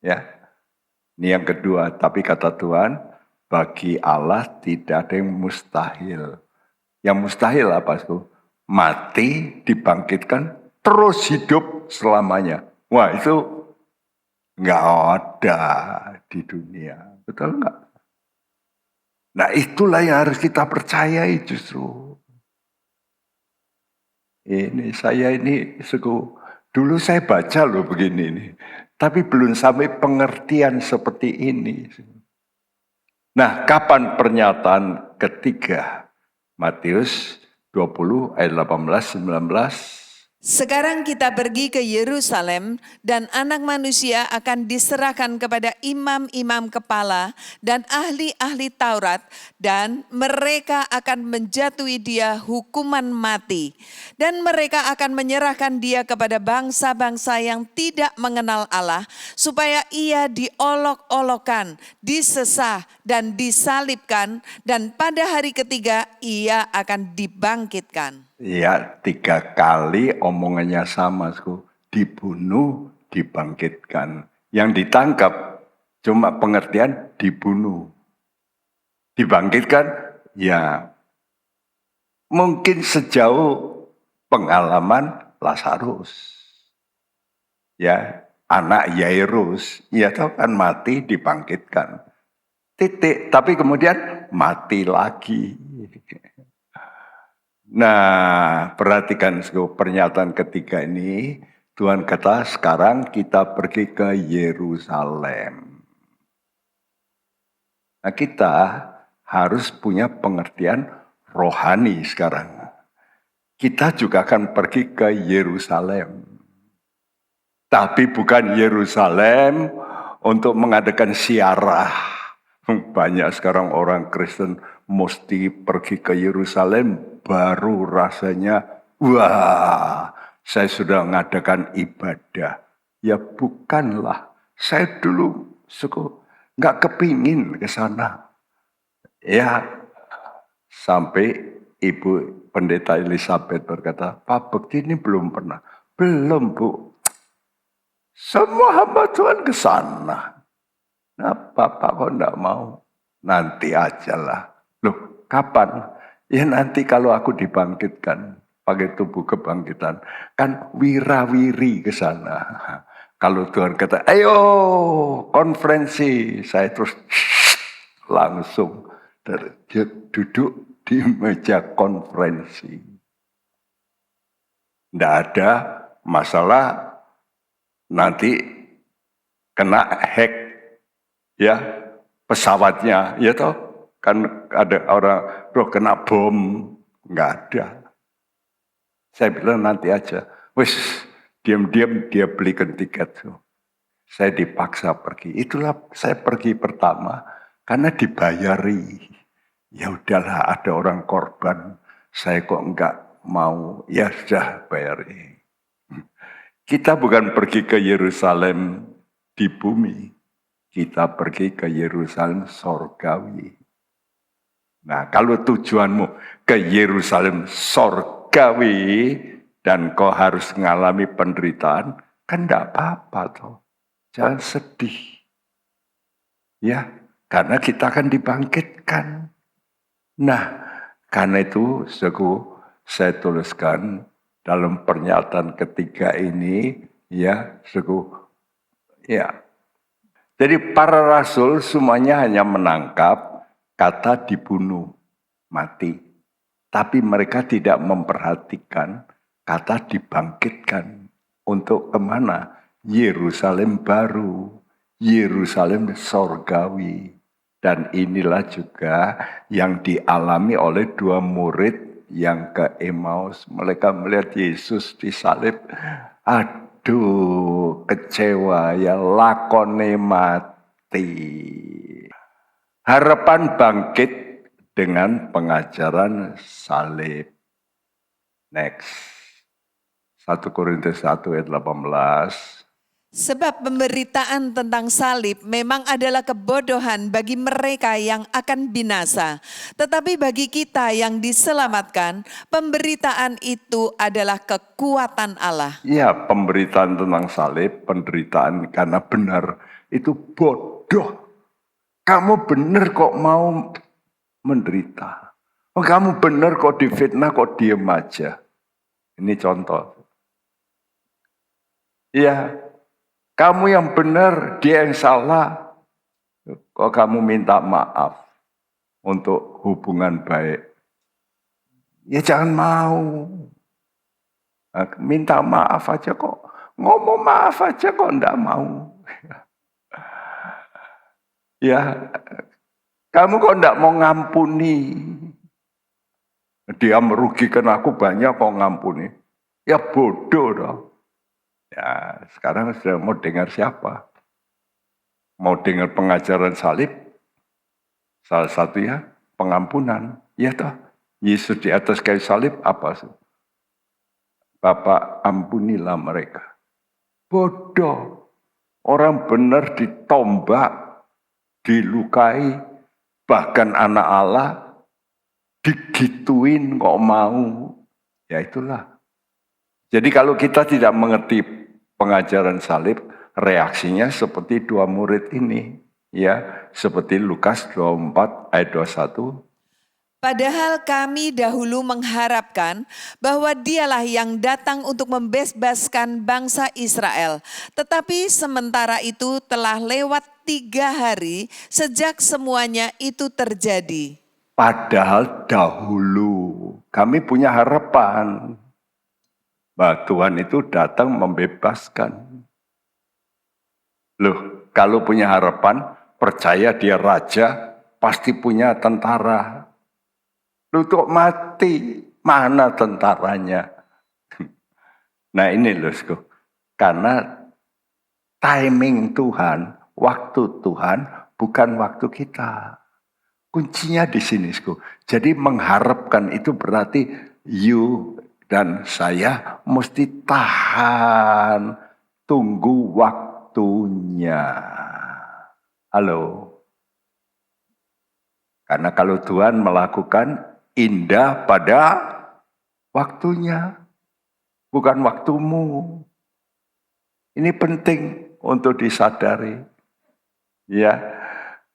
Ya, ini yang kedua. Tapi kata Tuhan, bagi Allah tidak ada yang mustahil. Yang mustahil apa? mati, dibangkitkan, terus hidup selamanya. Wah, itu nggak ada di dunia. Betul nggak? Nah, itulah yang harus kita percayai justru. Saya ini dulu saya baca loh begini nih. Tapi belum sampai pengertian seperti ini. Nah, kapan pernyataan ketiga? Matius 20 ayat 18-19. Sekarang kita pergi ke Yerusalem dan anak manusia akan diserahkan kepada imam-imam kepala dan ahli-ahli Taurat dan mereka akan menjatuhi dia hukuman mati. Dan mereka akan menyerahkan dia kepada bangsa-bangsa yang tidak mengenal Allah supaya ia diolok-olokkan, disesah dan disalibkan dan pada hari ketiga ia akan dibangkitkan. Ya, 3 kali omongannya sama, dibunuh, dibangkitkan. Yang ditangkap cuma pengertian dibunuh. Dibangkitkan, ya mungkin sejauh pengalaman Lazarus. Ya, anak Yairus, ya tahu kan mati dibangkitkan. Titik, tapi kemudian mati lagi. Nah, perhatikan pernyataan ketiga ini. Tuhan kata sekarang kita pergi ke Yerusalem. Nah, kita harus punya pengertian rohani sekarang. Kita juga akan pergi ke Yerusalem. Tapi bukan Yerusalem untuk mengadakan ziarah. Banyak sekarang orang Kristen mesti pergi ke Yerusalem baru rasanya, wah, saya sudah mengadakan ibadah. Ya bukanlah, saya dulu nggak kepingin ke sana. Ya, sampai Ibu Pendeta Elizabeth berkata, Pak Bekti ini belum pernah. Belum, Bu. Semua hamba Tuhan ke sana. Nah, Bapak kok enggak mau? Nanti ajalah. Loh, kapan? Ya nanti kalau aku dibangkitkan pakai tubuh kebangkitan, kan wirawiri ke sana. Kalau Tuhan kata, ayo konferensi, saya terus langsung duduk di meja konferensi. Tidak ada masalah nanti kena hack ya pesawatnya, ya toh kan ada orang kena bom, nggak ada. Saya bilang nanti aja, wis diam-diam dia belikan tiket. Saya dipaksa pergi. Itulah saya pergi pertama karena dibayari. Ya udahlah ada orang korban, saya kok enggak mau. Ya sudah bayari. Kita bukan pergi ke Yerusalem di bumi, kita pergi ke Yerusalem sorgawi. Nah, kalau tujuanmu ke Yerusalem sorgawi dan kau harus mengalami penderitaan, kan enggak apa-apa toh. Jangan sedih. Ya, karena kita akan dibangkitkan. Nah, karena itu saya tuliskan dalam pernyataan ketiga ini, ya. Jadi para rasul semuanya hanya menangkap kata dibunuh, mati. Tapi mereka tidak memperhatikan kata dibangkitkan. Untuk kemana? Yerusalem baru, Yerusalem sorgawi. Dan inilah juga yang dialami oleh 2 murid yang ke Emmaus. Mereka melihat Yesus disalib. Aduh, kecewa ya, lakone mati. Harapan bangkit dengan pengajaran salib. Next. 1 Korintus 1 ayat 18. Sebab pemberitaan tentang salib memang adalah kebodohan bagi mereka yang akan binasa. Tetapi bagi kita yang diselamatkan, pemberitaan itu adalah kekuatan Allah. Ya, pemberitaan tentang salib, penderitaan karena benar, itu bodoh. Kamu benar kok mau menderita. Kamu benar kok difitnah, kok diem aja. Ini contoh. Iya, kamu yang benar, dia yang salah. Kok kamu minta maaf untuk hubungan baik? Ya jangan mau. Minta maaf aja kok. Ngomong maaf aja kok enggak mau. Ya, kamu kok enggak mau ngampuni? Dia merugikan aku banyak kok ngampuni. Ya bodoh dong. Ya, sekarang sudah mau dengar siapa? Mau dengar pengajaran salib? Salah satunya pengampunan. Ya toh, Yesus di atas kayu salib apa? Bapak ampunilah mereka. Bodoh. Orang benar ditombak, dilukai, bahkan anak Allah digituin kok mau. Ya itulah. Jadi kalau kita tidak mengerti pengajaran salib, reaksinya seperti dua murid ini. Ya, seperti Lukas 24 ayat 21. Padahal kami dahulu mengharapkan bahwa dialah yang datang untuk membebaskan bangsa Israel. Tetapi sementara itu telah lewat 3 hari sejak semuanya itu terjadi. Padahal dahulu kami punya harapan bahwa Tuhan itu datang membebaskan. Loh, kalau punya harapan, percaya dia raja, pasti punya tentara. Untuk mati, mana tentaranya? Nah ini loh, karena timing Tuhan, waktu Tuhan, bukan waktu kita. Kuncinya di sini, Jadi mengharapkan itu berarti you dan saya mesti tahan, tunggu waktunya. Halo. Karena kalau Tuhan melakukan indah pada waktunya, bukan waktumu. Ini penting untuk disadari. Ya,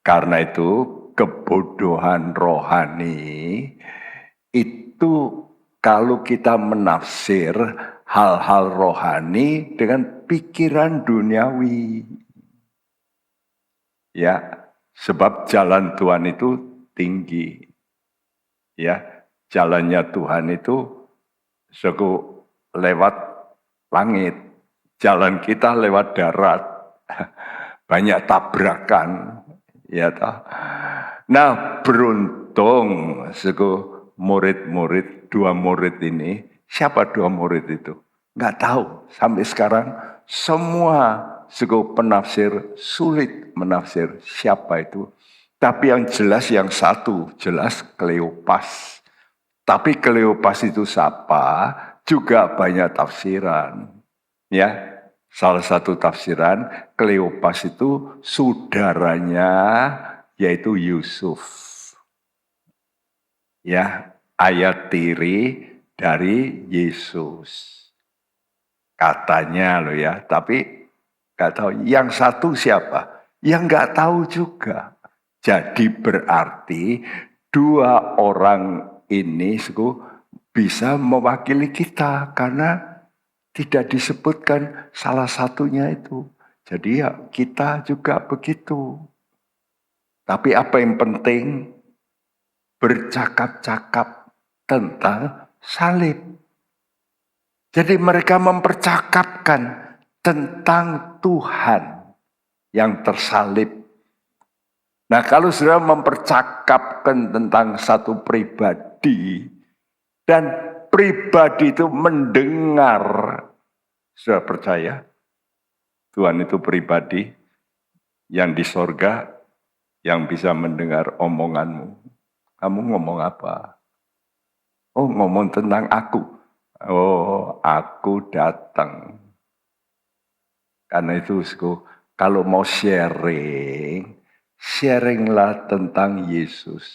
karena itu kebodohan rohani itu kalau kita menafsir hal-hal rohani dengan pikiran duniawi. Ya, sebab jalan Tuhan itu tinggi. Ya, jalannya Tuhan itu lewat langit. Jalan kita lewat darat. Banyak tabrakan. Ya toh. Nah, beruntung murid-murid, 2 murid ini. Siapa 2 murid itu? Enggak tahu. Sampai sekarang semua penafsir sulit menafsir siapa itu. Tapi yang jelas yang satu, jelas Kleopas. Tapi Kleopas itu siapa? Juga banyak tafsiran. Ya, salah satu tafsiran Kleopas itu saudaranya yaitu Yusuf. Ya, ayah tiri dari Yesus. Katanya loh ya, tapi nggak tahu. Yang satu siapa? Yang nggak tahu juga. Jadi berarti 2 orang ini bisa mewakili kita karena tidak disebutkan salah satunya itu. Jadi ya kita juga begitu. Tapi apa yang penting? Bercakap-cakap tentang salib. Jadi mereka mempercakapkan tentang Tuhan yang tersalib. Nah, kalau sudah mempercakapkan tentang satu pribadi dan pribadi itu mendengar, sudah percaya Tuhan itu pribadi yang di sorga yang bisa mendengar omonganmu. Kamu ngomong apa? Oh, ngomong tentang aku. Oh, aku datang. Karena itu, kalau mau sharinglah tentang Yesus.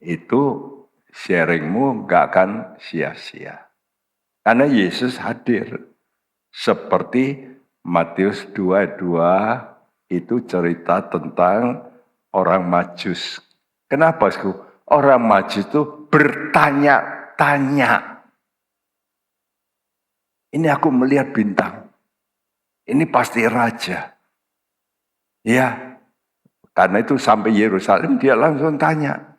Itu sharingmu gak akan sia-sia. Karena Yesus hadir. Seperti Matius 2:2 itu cerita tentang orang Majus. Kenapa? Orang Majus itu bertanya-tanya. Ini aku melihat bintang. Ini pasti raja. Ya, karena itu sampai Yerusalem dia langsung tanya,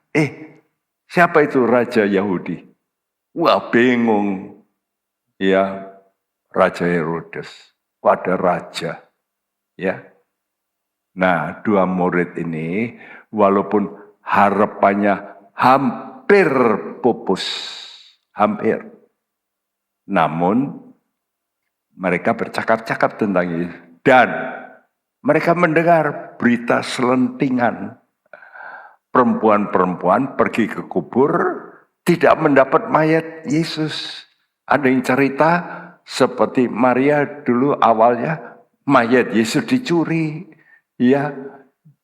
siapa itu raja Yahudi? Wah, bingung. Ya, Raja Herodes. Kok ada raja? Ya. Nah, dua murid ini walaupun harapannya hampir pupus, hampir. Namun mereka bercakap-cakap tentang Yesus. Dan mereka mendengar berita selentingan. Perempuan-perempuan pergi ke kubur, tidak mendapat mayat Yesus. Ada yang cerita seperti Maria dulu awalnya mayat Yesus dicuri. Ya,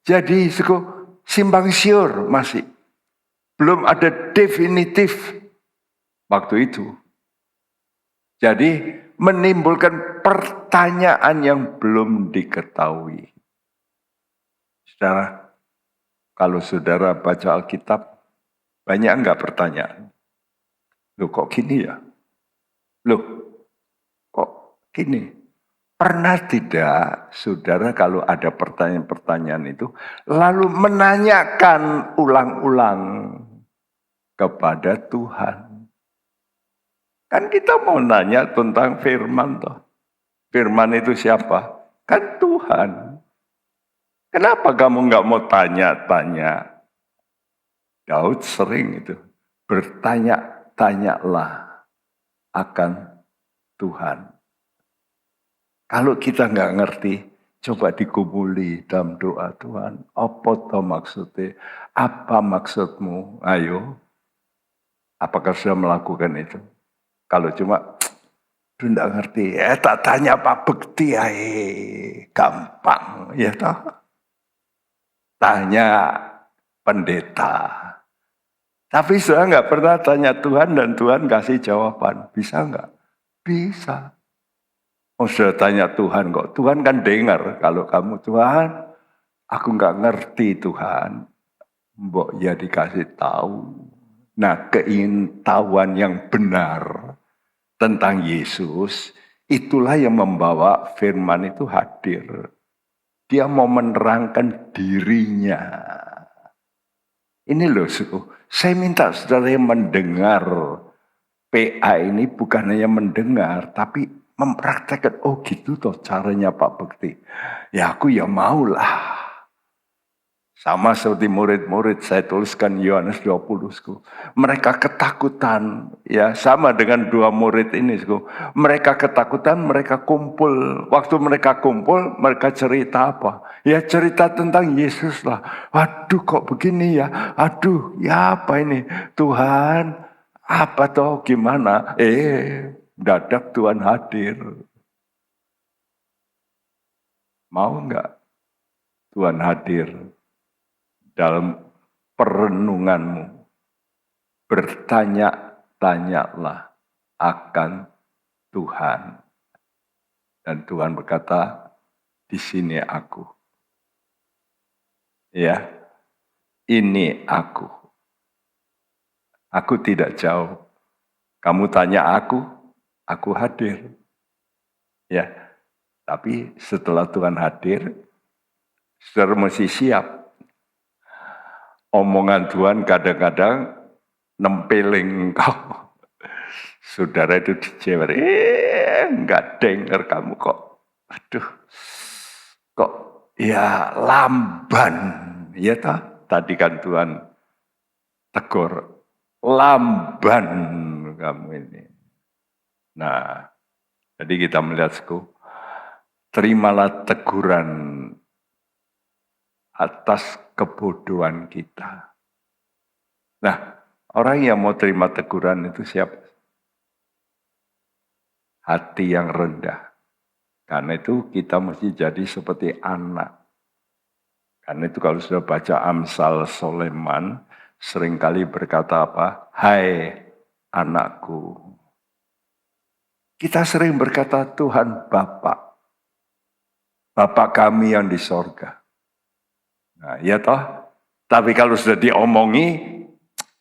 jadi simpang siur masih. Belum ada definitif waktu itu. Jadi menimbulkan pertanyaan yang belum diketahui. Saudara, kalau saudara baca Alkitab, banyak enggak pertanyaan? Loh kok gini ya? Loh kok gini? Pernah tidak saudara kalau ada pertanyaan-pertanyaan itu, lalu menanyakan ulang-ulang kepada Tuhan? Kan kita mau nanya tentang firman toh. Firman itu siapa? Kan Tuhan. Kenapa kamu nggak mau tanya-tanya? Daud sering itu bertanya-tanyalah akan Tuhan. Kalau kita nggak ngerti, coba digumuli dalam doa, Tuhan. Apa toh maksudnya? Apa maksudmu? Ayo. Apakah sudah melakukan itu? Kalau cuma tidak ngerti, tak tanya Pak Bekti, gampang, ya toh. Tanya pendeta. Tapi saya nggak pernah tanya Tuhan dan Tuhan kasih jawaban. Bisa nggak? Bisa. Oh sudah tanya Tuhan kok. Tuhan kan dengar kalau kamu, Tuhan, aku nggak ngerti Tuhan. Mbok ya dikasih tahu. Nah, keingintahuan yang benar tentang Yesus, itulah yang membawa firman itu hadir. Dia mau menerangkan dirinya. Ini loh, saya minta saudara yang mendengar PA ini bukan hanya mendengar, tapi mempraktekkan, oh gitu toh caranya Pak Bekti. Ya aku ya maulah. Sama seperti murid-murid saya tuliskan Yohanes 20. Mereka ketakutan, ya sama dengan dua murid ini. Mereka ketakutan, mereka kumpul. Waktu mereka kumpul, mereka cerita apa? Ya cerita tentang Yesus lah. Waduh kok begini ya? Aduh ya apa ini? Tuhan, apa toh gimana? Dadak Tuhan hadir. Mau enggak Tuhan hadir dalam perenunganmu? Bertanya-tanyalah akan Tuhan. Dan Tuhan berkata, di sini aku. Ya, ini aku. Aku tidak jauh. Kamu tanya aku hadir. Ya, tapi setelah Tuhan hadir, saudara mesti siap. Omongan Tuhan kadang-kadang nempeling kau. Saudara itu dijewer, enggak dengar kamu kok. Aduh, kok ya lamban. Ya toh, tadi kan Tuhan tegur, lamban kamu ini. Nah, jadi kita melihat, terimalah teguran atas kebodohan kita. Nah, orang yang mau terima teguran itu siapa? Hati yang rendah. Karena itu kita mesti jadi seperti anak. Karena itu kalau sudah baca Amsal Soleman, seringkali berkata apa? Hai anakku. Kita sering berkata Tuhan Bapa. Bapa kami yang di sorga. Nah, ya toh. Tapi kalau sudah diomongi,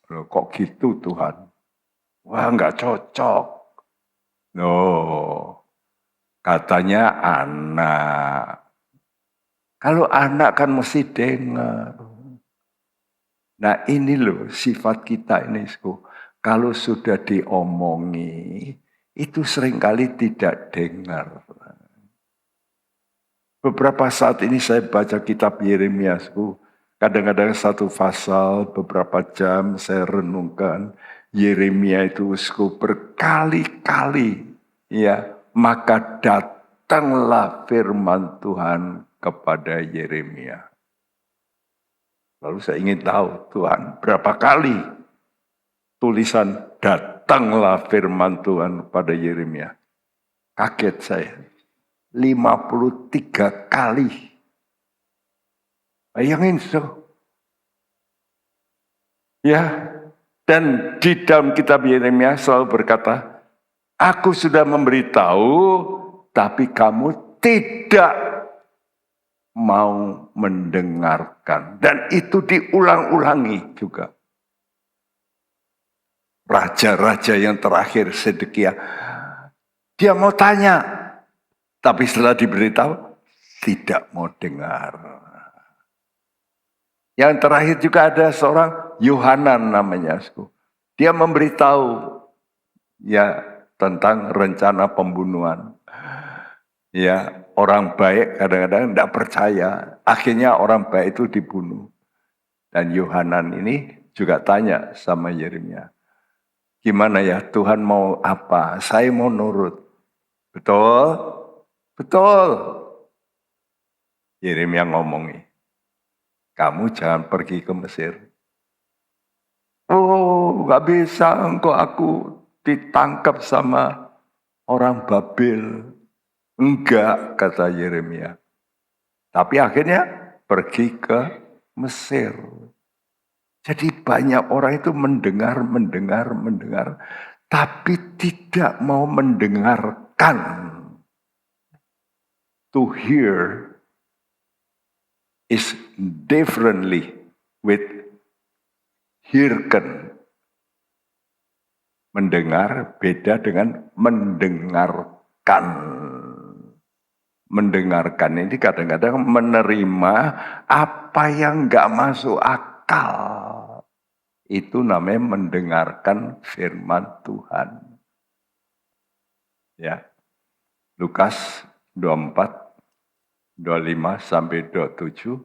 kok gitu Tuhan? Wah, enggak cocok. Oh, katanya anak. Kalau anak kan mesti dengar. Nah ini loh sifat kita ini. Kalau sudah diomongi, itu seringkali tidak dengar. Beberapa saat ini saya baca kitab Yeremia. Kadang-kadang satu pasal, beberapa jam saya renungkan. Yeremia itu berkali-kali. Ya, maka datanglah firman Tuhan kepada Yeremia. Lalu saya ingin tahu, Tuhan, berapa kali tulisan datanglah firman Tuhan pada Yeremia? Kaget saya. 53 kali. Bayangin, ya, dan di dalam kitab Yeremia selalu berkata, aku sudah memberitahu, tapi kamu tidak mau mendengarkan. Dan itu diulang-ulangi juga. Raja-raja yang terakhir, Sedekia, dia mau tanya, tapi setelah diberitahu, tidak mau dengar. Yang terakhir juga ada seorang Yohanan namanya. Dia memberitahu ya tentang rencana pembunuhan. Ya, orang baik kadang-kadang tidak percaya. Akhirnya orang baik itu dibunuh. Dan Yohanan ini juga tanya sama Yeremia. Gimana ya, Tuhan mau apa? Saya mau nurut. Betul? Betul. Yeremia ngomongi. Kamu jangan pergi ke Mesir. Oh, gak bisa, engkau aku ditangkap sama orang Babel. Enggak, kata Yeremia. Tapi akhirnya pergi ke Mesir. Jadi banyak orang itu mendengar, tapi tidak mau mendengarkan. To hear is differently with hearken. Mendengar beda dengan mendengarkan. Mendengarkan ini kadang-kadang menerima apa yang gak masuk akal. Itu namanya mendengarkan firman Tuhan. Ya. Lukas 24. 25 sampai 27.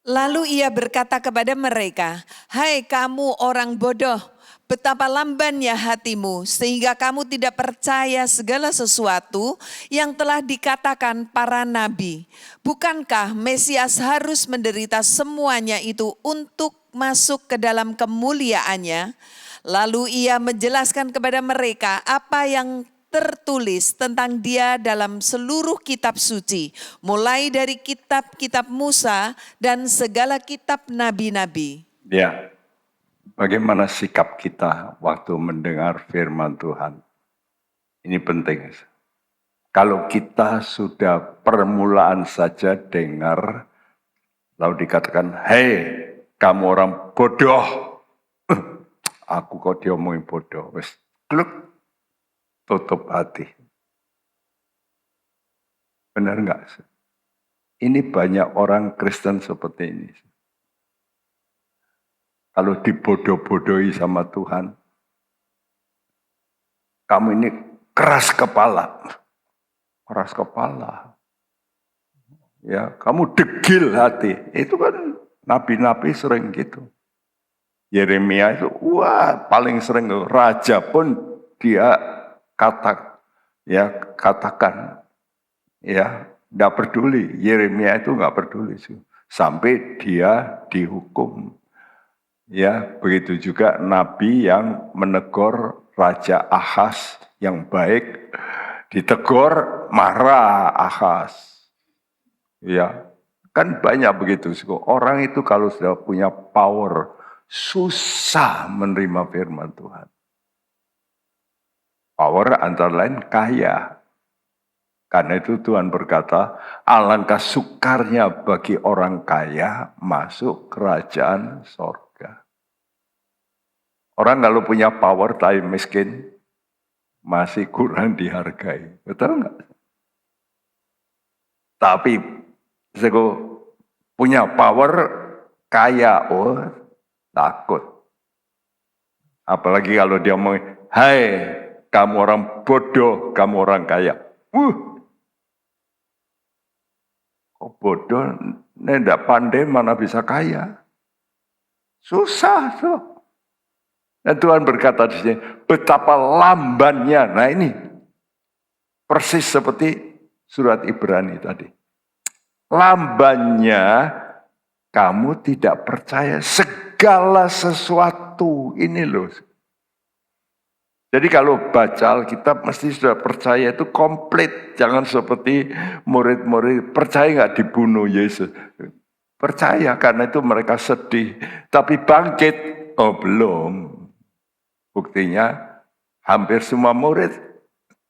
Lalu ia berkata kepada mereka, hai kamu orang bodoh, betapa lambannya hatimu sehingga kamu tidak percaya segala sesuatu yang telah dikatakan para nabi. Bukankah Mesias harus menderita semuanya itu untuk masuk ke dalam kemuliaannya? Lalu ia menjelaskan kepada mereka apa yang tertulis tentang dia dalam seluruh kitab suci, mulai dari kitab-kitab Musa dan segala kitab nabi-nabi. Ya, bagaimana sikap kita waktu mendengar firman Tuhan? Ini penting. Kalau kita sudah permulaan saja dengar, lalu dikatakan, hei kamu orang bodoh. Aku kok diomongin bodoh. Wes, kluk. Tutup hati. Benar enggak? Ini banyak orang Kristen seperti ini. Kalau dibodoh-bodohi sama Tuhan, kamu ini keras kepala. Keras kepala. Ya, kamu degil hati. Itu kan nabi-nabi sering gitu. Yeremia itu, wah paling sering raja pun dia katakan, ya, tidak peduli. Yeremia itu nggak peduli sampai dia dihukum. Ya, begitu juga nabi yang menegur Raja Ahaz yang baik, ditegur marah Ahaz. Ya, kan banyak begitu. Orang itu kalau sudah punya power susah menerima firman Tuhan. Power antara lain kaya. Karena itu Tuhan berkata, alangkah sukarnya bagi orang kaya masuk kerajaan sorga. Orang kalau punya power tapi miskin, masih kurang dihargai. Betul nggak? Tapi sego punya power kaya, takut. Apalagi kalau dia ngomong, hai kamu orang bodoh, kamu orang kaya. Kok bodoh, ndak pandai mana bisa kaya. Susah tuh. Dan Tuhan berkata di sini, betapa lambannya. Nah ini persis seperti surat Ibrani tadi. Lambannya kamu tidak percaya segala sesuatu. Ini loh. Jadi kalau baca Alkitab mesti sudah percaya itu komplit. Jangan seperti murid-murid percaya nggak dibunuh Yesus. Percaya karena itu mereka sedih. Tapi bangkit, belum. Buktinya hampir semua murid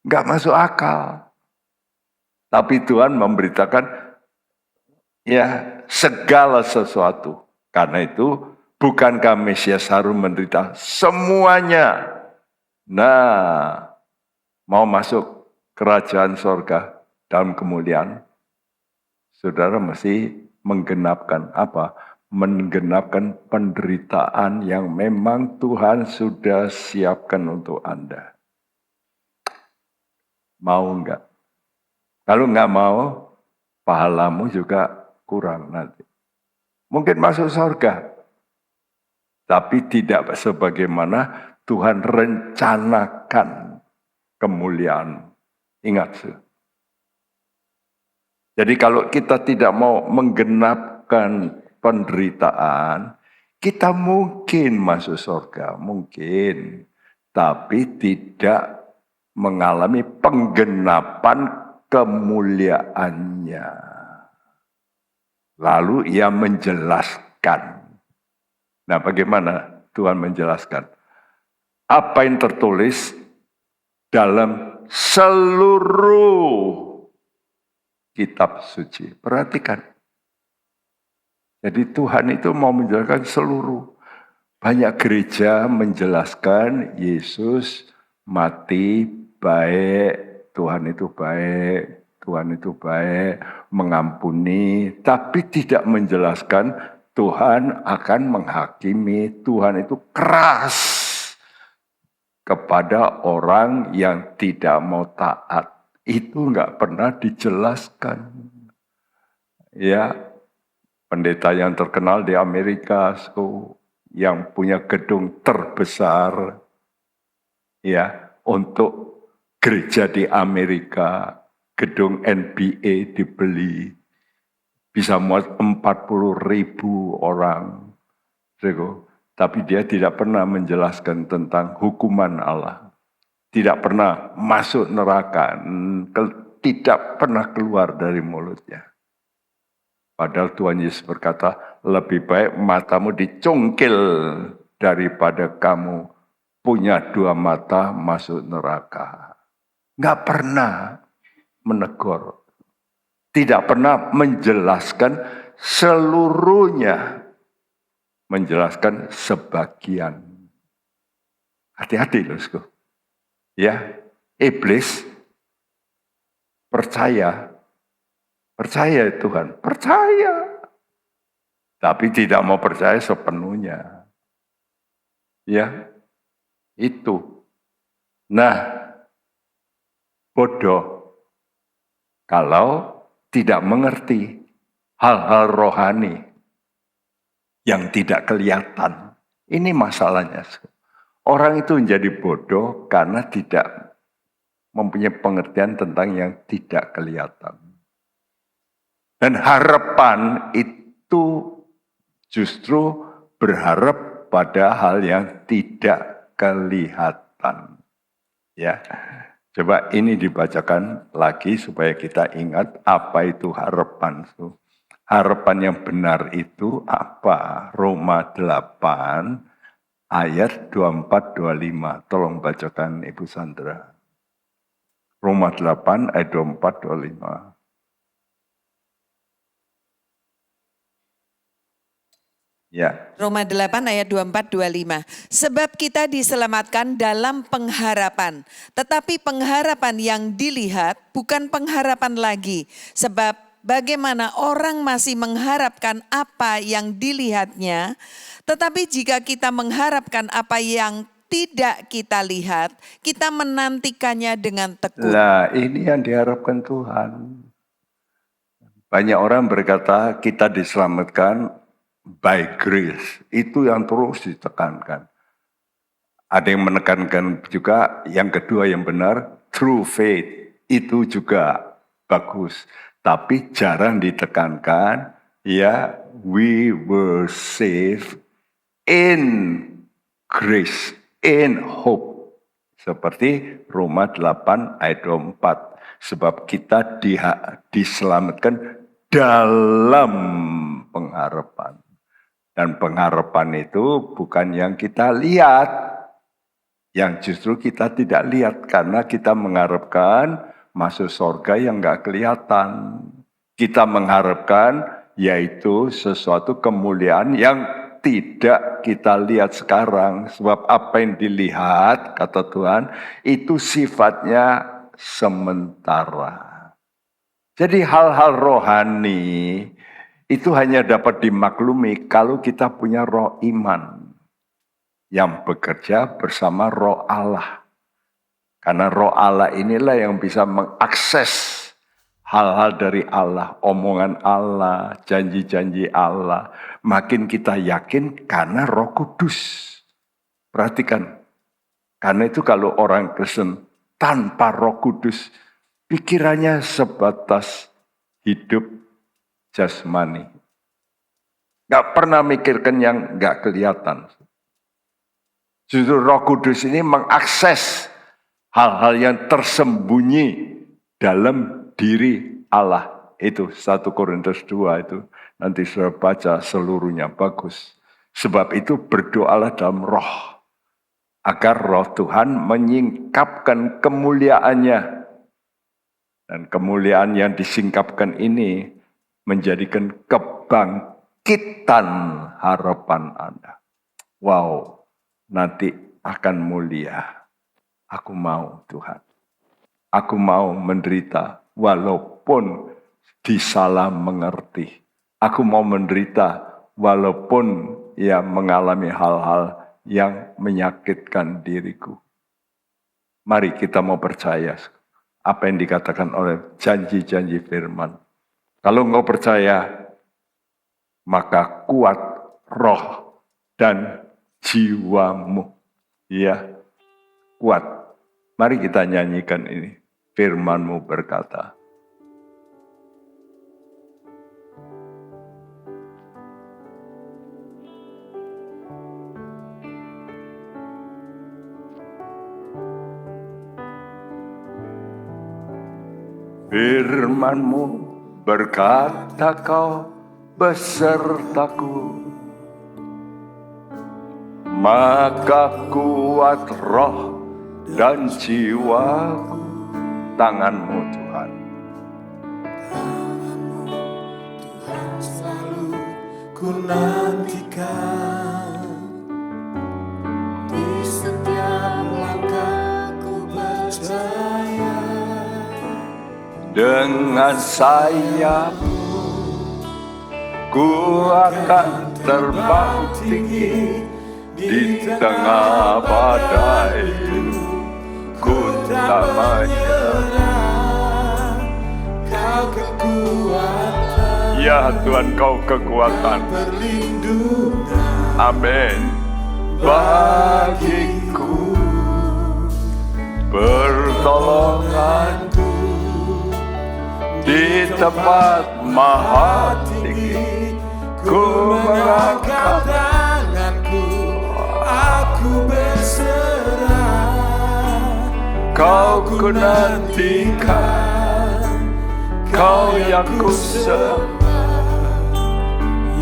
nggak masuk akal. Tapi Tuhan memberitakan ya segala sesuatu. Karena itu bukankah Mesias harus menderita semuanya. Nah, mau masuk kerajaan sorga dalam kemuliaan, saudara mesti menggenapkan apa? Menggenapkan penderitaan yang memang Tuhan sudah siapkan untuk Anda. Mau enggak? Kalau enggak mau, pahalamu juga kurang nanti. Mungkin masuk sorga, tapi tidak sebagaimana Tuhan rencanakan kemuliaan. Ingat. Jadi kalau kita tidak mau menggenapkan penderitaan, kita mungkin masuk surga, mungkin. Tapi tidak mengalami penggenapan kemuliaannya. Lalu ia menjelaskan. Nah bagaimana Tuhan menjelaskan? Apa yang tertulis dalam seluruh kitab suci. Perhatikan. Jadi Tuhan itu mau menjelaskan seluruh. Banyak gereja menjelaskan Yesus mati baik, Tuhan itu baik, Tuhan itu baik, mengampuni. Tapi tidak menjelaskan Tuhan akan menghakimi, Tuhan itu keras kepada orang yang tidak mau taat. Itu enggak pernah dijelaskan. Ya, pendeta yang terkenal di Amerika, yang punya gedung terbesar, ya, untuk gereja di Amerika, gedung NBA dibeli, bisa muat 40.000 orang. Tapi dia tidak pernah menjelaskan tentang hukuman Allah. Tidak pernah masuk neraka. Tidak pernah keluar dari mulutnya. Padahal Tuhan Yesus berkata, lebih baik matamu dicungkil daripada kamu punya 2 mata masuk neraka. Nggak pernah menegur. Tidak pernah menjelaskan seluruhnya. Menjelaskan sebagian. Hati-hati loh. Ya, iblis percaya Tuhan, percaya. Tapi tidak mau percaya sepenuhnya. Ya, itu. Nah, bodoh kalau tidak mengerti hal-hal rohani yang tidak kelihatan. Ini masalahnya. Orang itu menjadi bodoh karena tidak mempunyai pengertian tentang yang tidak kelihatan. Dan harapan itu justru berharap pada hal yang tidak kelihatan. Ya, coba ini dibacakan lagi supaya kita ingat apa itu harapan. Harapan yang benar itu apa? Roma 8 ayat 24-25. Tolong bacakan Ibu Sandra. Roma 8 ayat 24-25. Ya. Roma 8 ayat 24-25. Sebab kita diselamatkan dalam pengharapan. Tetapi pengharapan yang dilihat bukan pengharapan lagi. Sebab bagaimana orang masih mengharapkan apa yang dilihatnya. Tetapi jika kita mengharapkan apa yang tidak kita lihat, kita menantikannya dengan tekun. Nah, ini yang diharapkan Tuhan. Banyak orang berkata kita diselamatkan by grace, itu yang terus ditekankan. Ada yang menekankan juga yang kedua yang benar, through faith, itu juga bagus. Tapi jarang ditekankan, ya, we were saved in grace, in hope. Seperti Roma 8 ayat 24. Sebab kita diselamatkan dalam pengharapan. Dan pengharapan itu bukan yang kita lihat, yang justru kita tidak lihat karena kita mengharapkan masuk surga yang gak kelihatan. Kita mengharapkan yaitu sesuatu kemuliaan yang tidak kita lihat sekarang. Sebab apa yang dilihat, kata Tuhan, itu sifatnya sementara. Jadi hal-hal rohani itu hanya dapat dimaklumi kalau kita punya roh iman yang bekerja bersama roh Allah. Karena roh Allah inilah yang bisa mengakses hal-hal dari Allah, omongan Allah, janji-janji Allah. Makin kita yakin karena Roh Kudus. Perhatikan, karena itu kalau orang Kristen tanpa Roh Kudus, pikirannya sebatas hidup jasmani. Gak pernah mikirkan yang gak kelihatan. Justru Roh Kudus ini mengakses hal-hal yang tersembunyi dalam diri Allah. Itu 1 Korintus 2 itu. Nanti saya baca seluruhnya, bagus. Sebab itu berdoalah dalam roh. Agar roh Tuhan menyingkapkan kemuliaannya. Dan kemuliaan yang disingkapkan ini menjadikan kebangkitan harapan Anda. Wow, nanti akan mulia. Aku mau Tuhan. Aku mau menderita walaupun disalah mengerti. Aku mau menderita walaupun ya mengalami hal-hal yang menyakitkan diriku. Mari kita mau percaya apa yang dikatakan oleh janji-janji firman. Kalau engkau percaya, maka kuat roh dan jiwamu. Ya, kuat. Mari kita nyanyikan ini. Firman-Mu berkata. Firman-Mu berkata kau besertaku, maka kuat roh dan jiwaku. Tangan-Mu Tuhan. Tangan-Mu Tuhan selalu ku nantikan. Di setiap langkahku percaya. Dengan sayap-Mu ku akan terbang tinggi di tengah badai. Ku tak menyerah. Kau kekuatan. Ya Tuhan, Kau kekuatan. Perlindungan. Amin. Bagiku pertolonganku di tempat maha tinggi. Ku mengangkat tanganku, aku berserah. Kau ku nantikan, Kau yang ku sembah,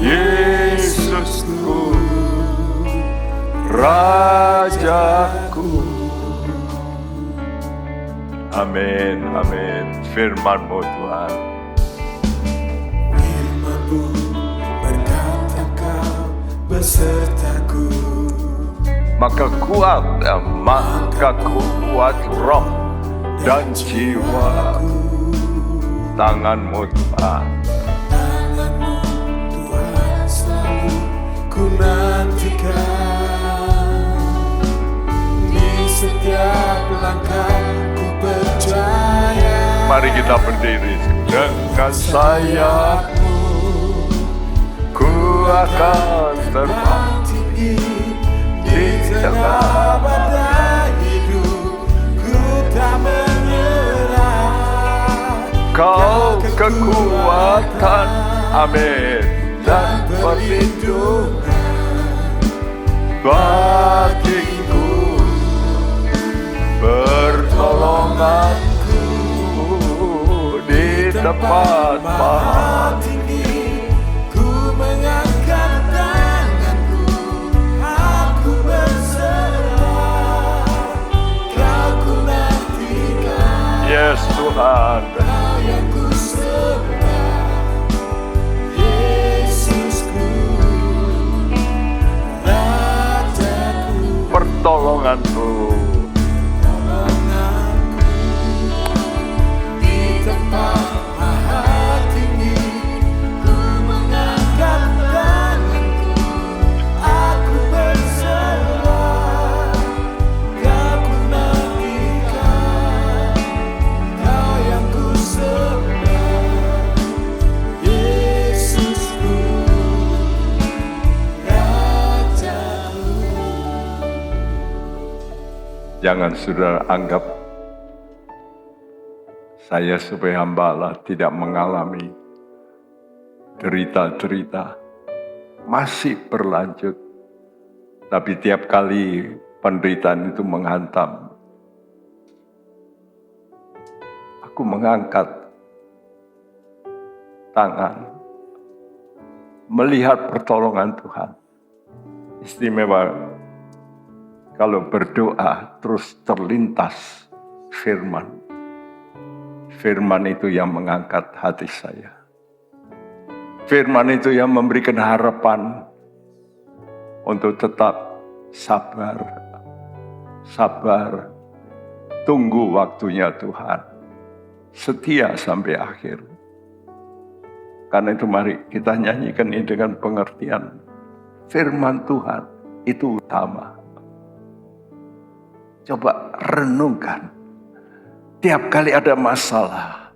Yesusku, Rajaku. Amin, amin. Firman-Mu Tuhan. Firman-Mu berkata kau besertaku. Maka kuat roh dan jiwa. Tanganmu Tuhan, Tanganmu Tuhan selalu ku nantikan. Di setiap langkah ku percaya. mari kita berdiri. Dengan sayapmu ku akan terbang tinggi di tengah badai hidup, ku tak menyerah. Kau kekuatan, amin, dan perlindungan bagiku, pertolonganku di tempat maha tinggi. Ku mengangkat tanganku, aku berserah. Kau ku nantikan. Yes Tuhan. Yang ku sembah, Yesusku, Rajaku, Pertolonganku di tempat maha tinggi. Ku mengangkat tanganku, aku berserah. Kau ku nantikan, Kau yang ku sembah, Yesusku, Rajaku. Jangan saudara anggap saya sebagai hamba Allah tidak mengalami derita-derita, masih berlanjut. Tapi tiap kali penderitaan itu menghantam, aku mengangkat tangan, melihat pertolongan Tuhan. Istimewa kalau berdoa terus terlintas firman. Firman itu yang mengangkat hati saya. Firman itu yang memberikan harapan untuk tetap sabar. Sabar, tunggu waktunya Tuhan. Setia sampai akhir. Karena itu mari kita nyanyikan ini dengan pengertian. Firman Tuhan itu utama. Coba renungkan. Tiap kali ada masalah,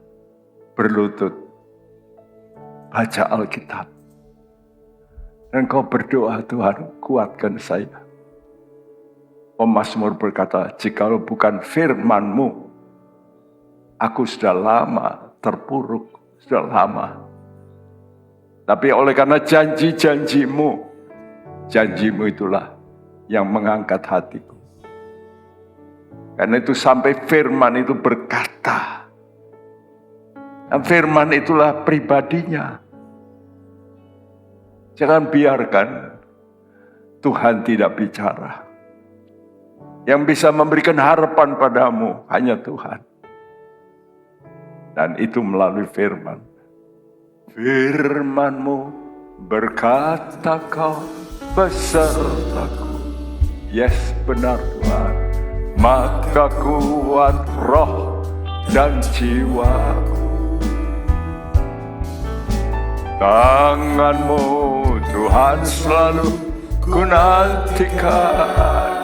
berlutut, baca Alkitab. Dan kau berdoa, Tuhan kuatkan saya. Pemazmur berkata, jikalau bukan firman-Mu, aku sudah lama terpuruk, sudah lama. Tapi oleh karena janji-janji-Mu, janji-Mu itulah yang mengangkat hatiku. Karena itu sampai firman itu berkata. Dan firman itulah pribadinya. Jangan biarkan Tuhan tidak bicara. Yang bisa memberikan harapan padamu hanya Tuhan. Dan itu melalui firman. Firman-Mu berkata kau besertaku. Yes, benar Tuhan. Maka kuat roh dan jiwaku. Tangan-Mu Tuhan selalu ku nantikan.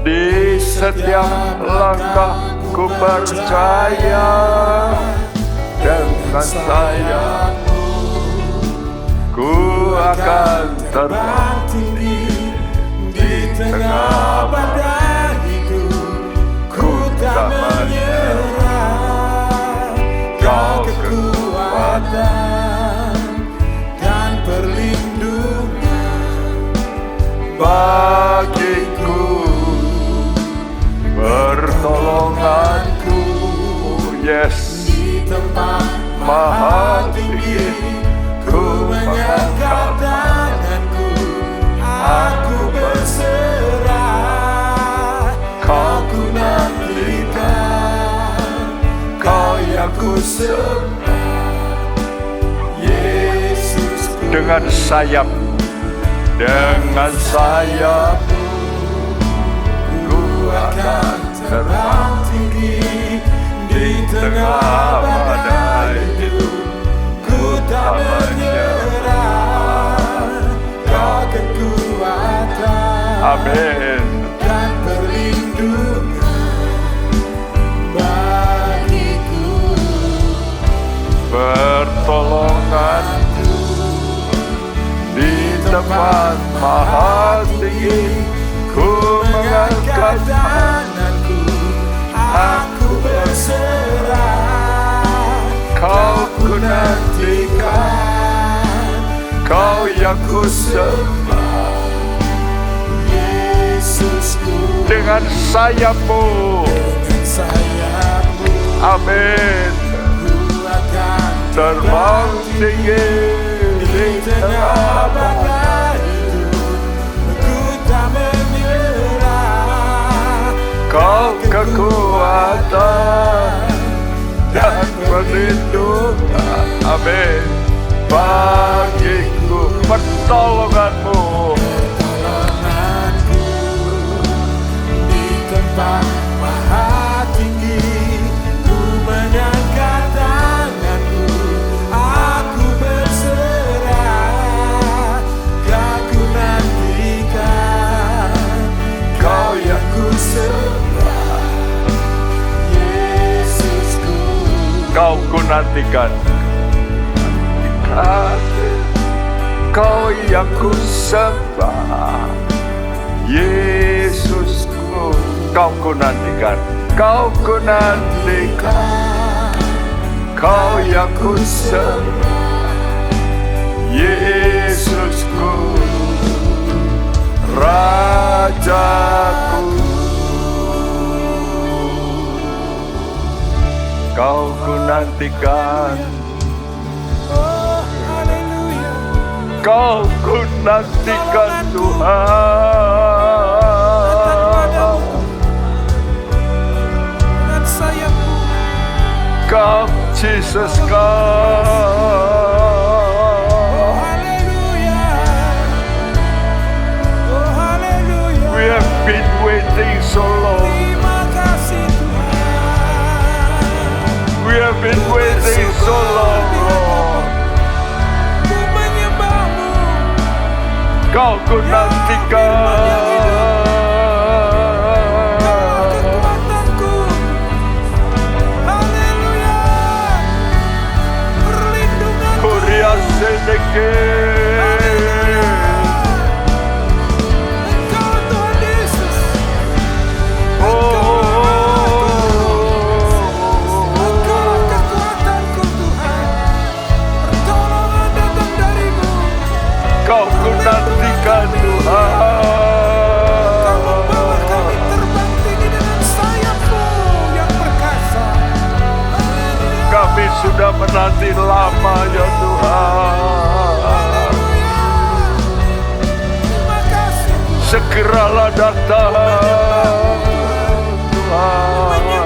Di setiap langkah ku percaya. Dengan sayapmu ku akan terbang tinggi di tengah badai hidup, ku tak menyerah. Kau kekuatan dan perlindungan bagiku, pertolonganku. Yes, di tempat maha tinggi, ku mengangkat tanganku, aku berserah. Kau ku nantikan, Kau yang ku sembah, Yesusku. dengan sayap dengan sayap-Mu ku akan terbang tinggi di tengah badai itu. Ku tak menyerah, Kau kekuatan, amin, dan perlindungan bagiku. Pertolongan-Mu di tempat maha tinggi, ku mengangkat tanganku, aku berserah. Kau ku nantikan, Kau yang ku sembah, Yesusku. Dengan sayap-Mu, amin, terbang tinggi di tengah badai itu. Ku tak menyerah, Kau kekuatan dan perlindungan, amin, bagiku. Pertolongan-Mu di tempat maha tinggi, ku mengangkat tanganku, aku berserah. Kau ku nantikan, Kau yang ku sembah, Yesusku. Kau ku nantikan, Kau yang ku sembah, Yesusku. Kau ku nantikan, Kau ku nantikan, Kau yang ku sembah, Yesusku, Rajaku. Kau ku nantikan, Kau ku nantikan Tuhan. Come Jesus come. We have been waiting so long. We have been waiting so long, Lord. Kau ku nantikan, Kuria sedekit. Kau ku nantikan Tuhan. Kau membawa kami terbang tinggi dengan sayap-Mu yang perkasa. Kami sudah menanti lama ya Tuhan. Segeralah datang Tuhan.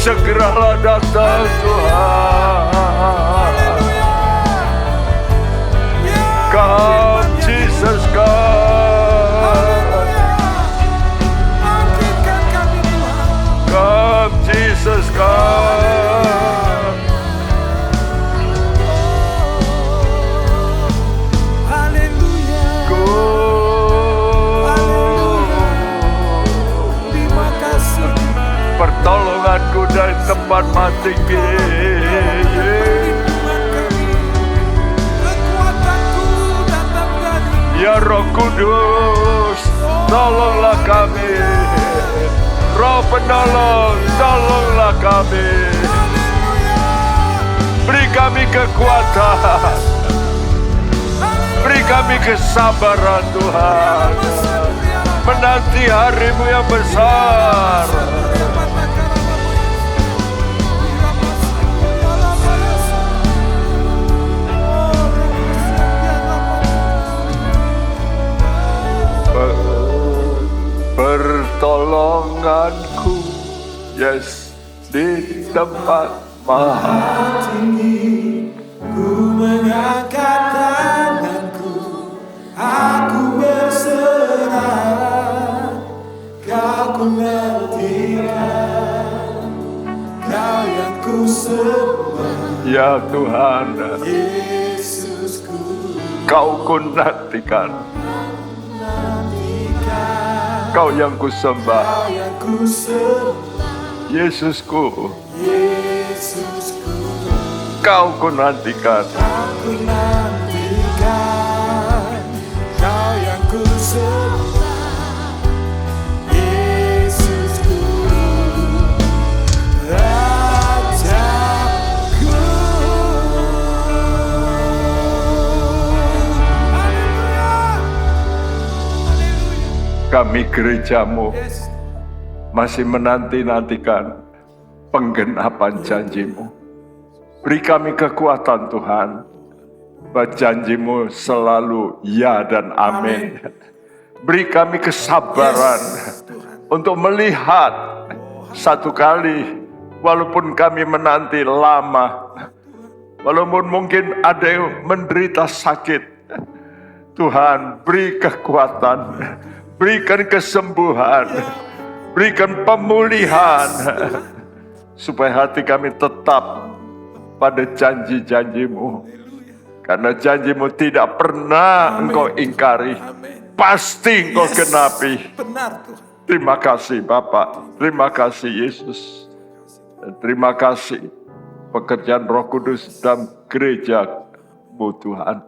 Segeralah datang Tuhan. Come, Jesus, come. Come, Jesus, come. Haleluya. Go. Terima kasih. Pertolonganku dari tempat mati. Ya Roh Kudus, tolonglah kami. Roh penolong, tolonglah kami. Beri kami kekuatan, beri kami kesabaran Tuhan, menanti hari-Mu yang besar. Pertolonganku, yes, di tempat maha tinggi, ku mengangkat tangan. nantikan, Kau yang ku sembah, Ya Tuhan, Yesusku. Kau ku nantikan, Kau yang ku sembah, Kau yang ku sembah, Yesusku. Yesusku. Kau ku nantikan, Aku nantikan, Kau yang ku sembah, Yesusku, Rajaku. Haleluya, haleluya. kami gerejamu masih menanti-nantikan penggenapan janji-Mu. Beri kami kekuatan Tuhan, bahwa janji-Mu selalu ya dan amin. Beri kami kesabaran untuk melihat satu kali, walaupun kami menanti lama, walaupun mungkin ada yang menderita sakit, Tuhan beri kekuatan, berikan kesembuhan, berikan pemulihan, supaya hati kami tetap pada janji-janji-Mu. Karena janji-Mu tidak pernah Engkau ingkari, pasti Engkau genapi. Benar Tuhan. Terima kasih Bapak, terima kasih Yesus, dan terima kasih pekerjaan Roh Kudus dalam gereja-Mu Tuhan.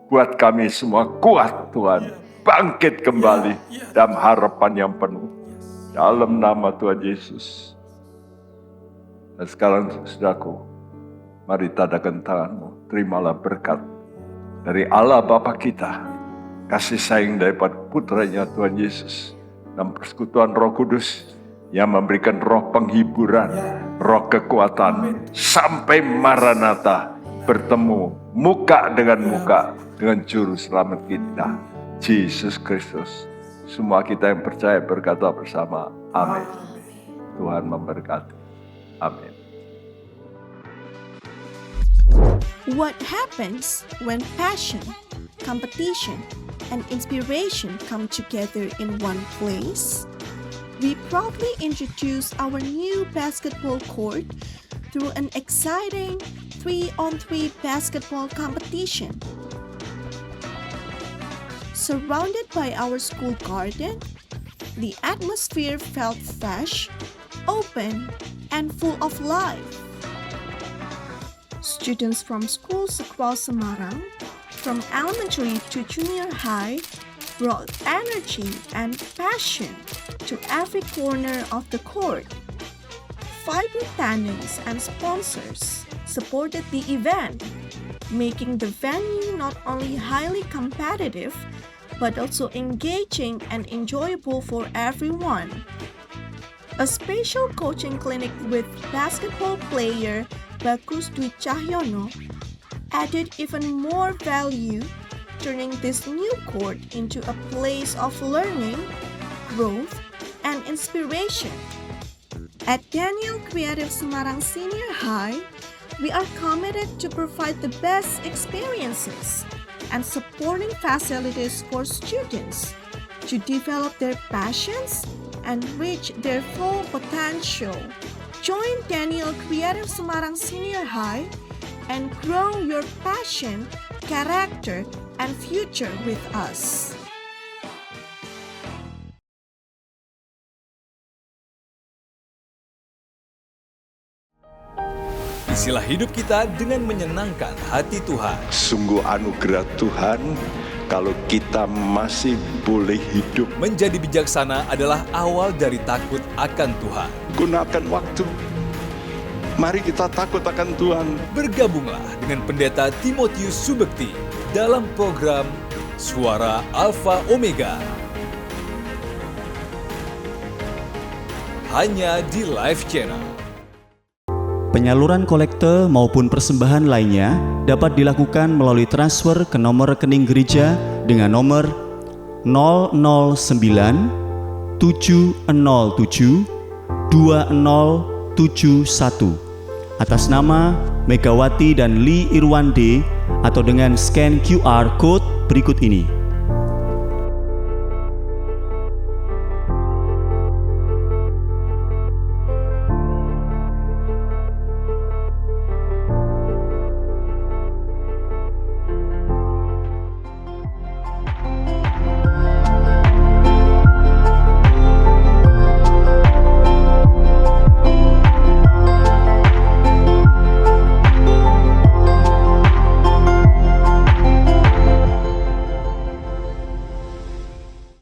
Buat kami semua kuat Tuhan, bangkit kembali dalam harapan yang penuh. Dalam nama Tuhan Yesus. Dan sekarang saudaraku, mari tadakan tanganmu, terimalah berkat dari Allah Bapa kita, kasih sayang daripada putranya Tuhan Yesus, dan persekutuan Roh Kudus yang memberikan roh penghiburan, roh kekuatan, sampai Maranatha bertemu muka dengan muka dengan Juru Selamat kita, Yesus Kristus. Semua kita yang percaya berkata bersama, amin. Tuhan memberkati. Amin. What happens when passion, competition, and inspiration come together in one place? We proudly introduce our new basketball court through an exciting 3-on-3 basketball competition. Surrounded by our school garden, the atmosphere felt fresh, open, and full of life. Students from schools across Semarang, from elementary to junior high, brought energy and passion to every corner of the court. Vibrant tenants and sponsors supported the event, making the venue not only highly competitive, but also engaging and enjoyable for everyone. A special coaching clinic with basketball player Bagus Dwi Cahyono added even more value, turning this new court into a place of learning, growth, and inspiration. At Daniel Creative Semarang Senior High, we are committed to provide the best experiences and supporting facilities for students to develop their passions and reach their full potential. Join Daniel Creative Semarang Senior High and grow your passion, character, and future with us. Isilah hidup kita dengan menyenangkan hati Tuhan. Sungguh anugerah Tuhan kalau kita masih boleh hidup. Menjadi bijaksana adalah awal dari takut akan Tuhan. Gunakan waktu. Mari kita takut akan Tuhan. Bergabunglah dengan Pendeta Timotius Subekti dalam program Suara Alfa Omega. Hanya di Live Channel. Penyaluran kolekte maupun persembahan lainnya dapat dilakukan melalui transfer ke nomor rekening gereja dengan nomor 009 707 2071 atas nama Megawati dan Lee Irwande atau dengan scan QR code berikut ini.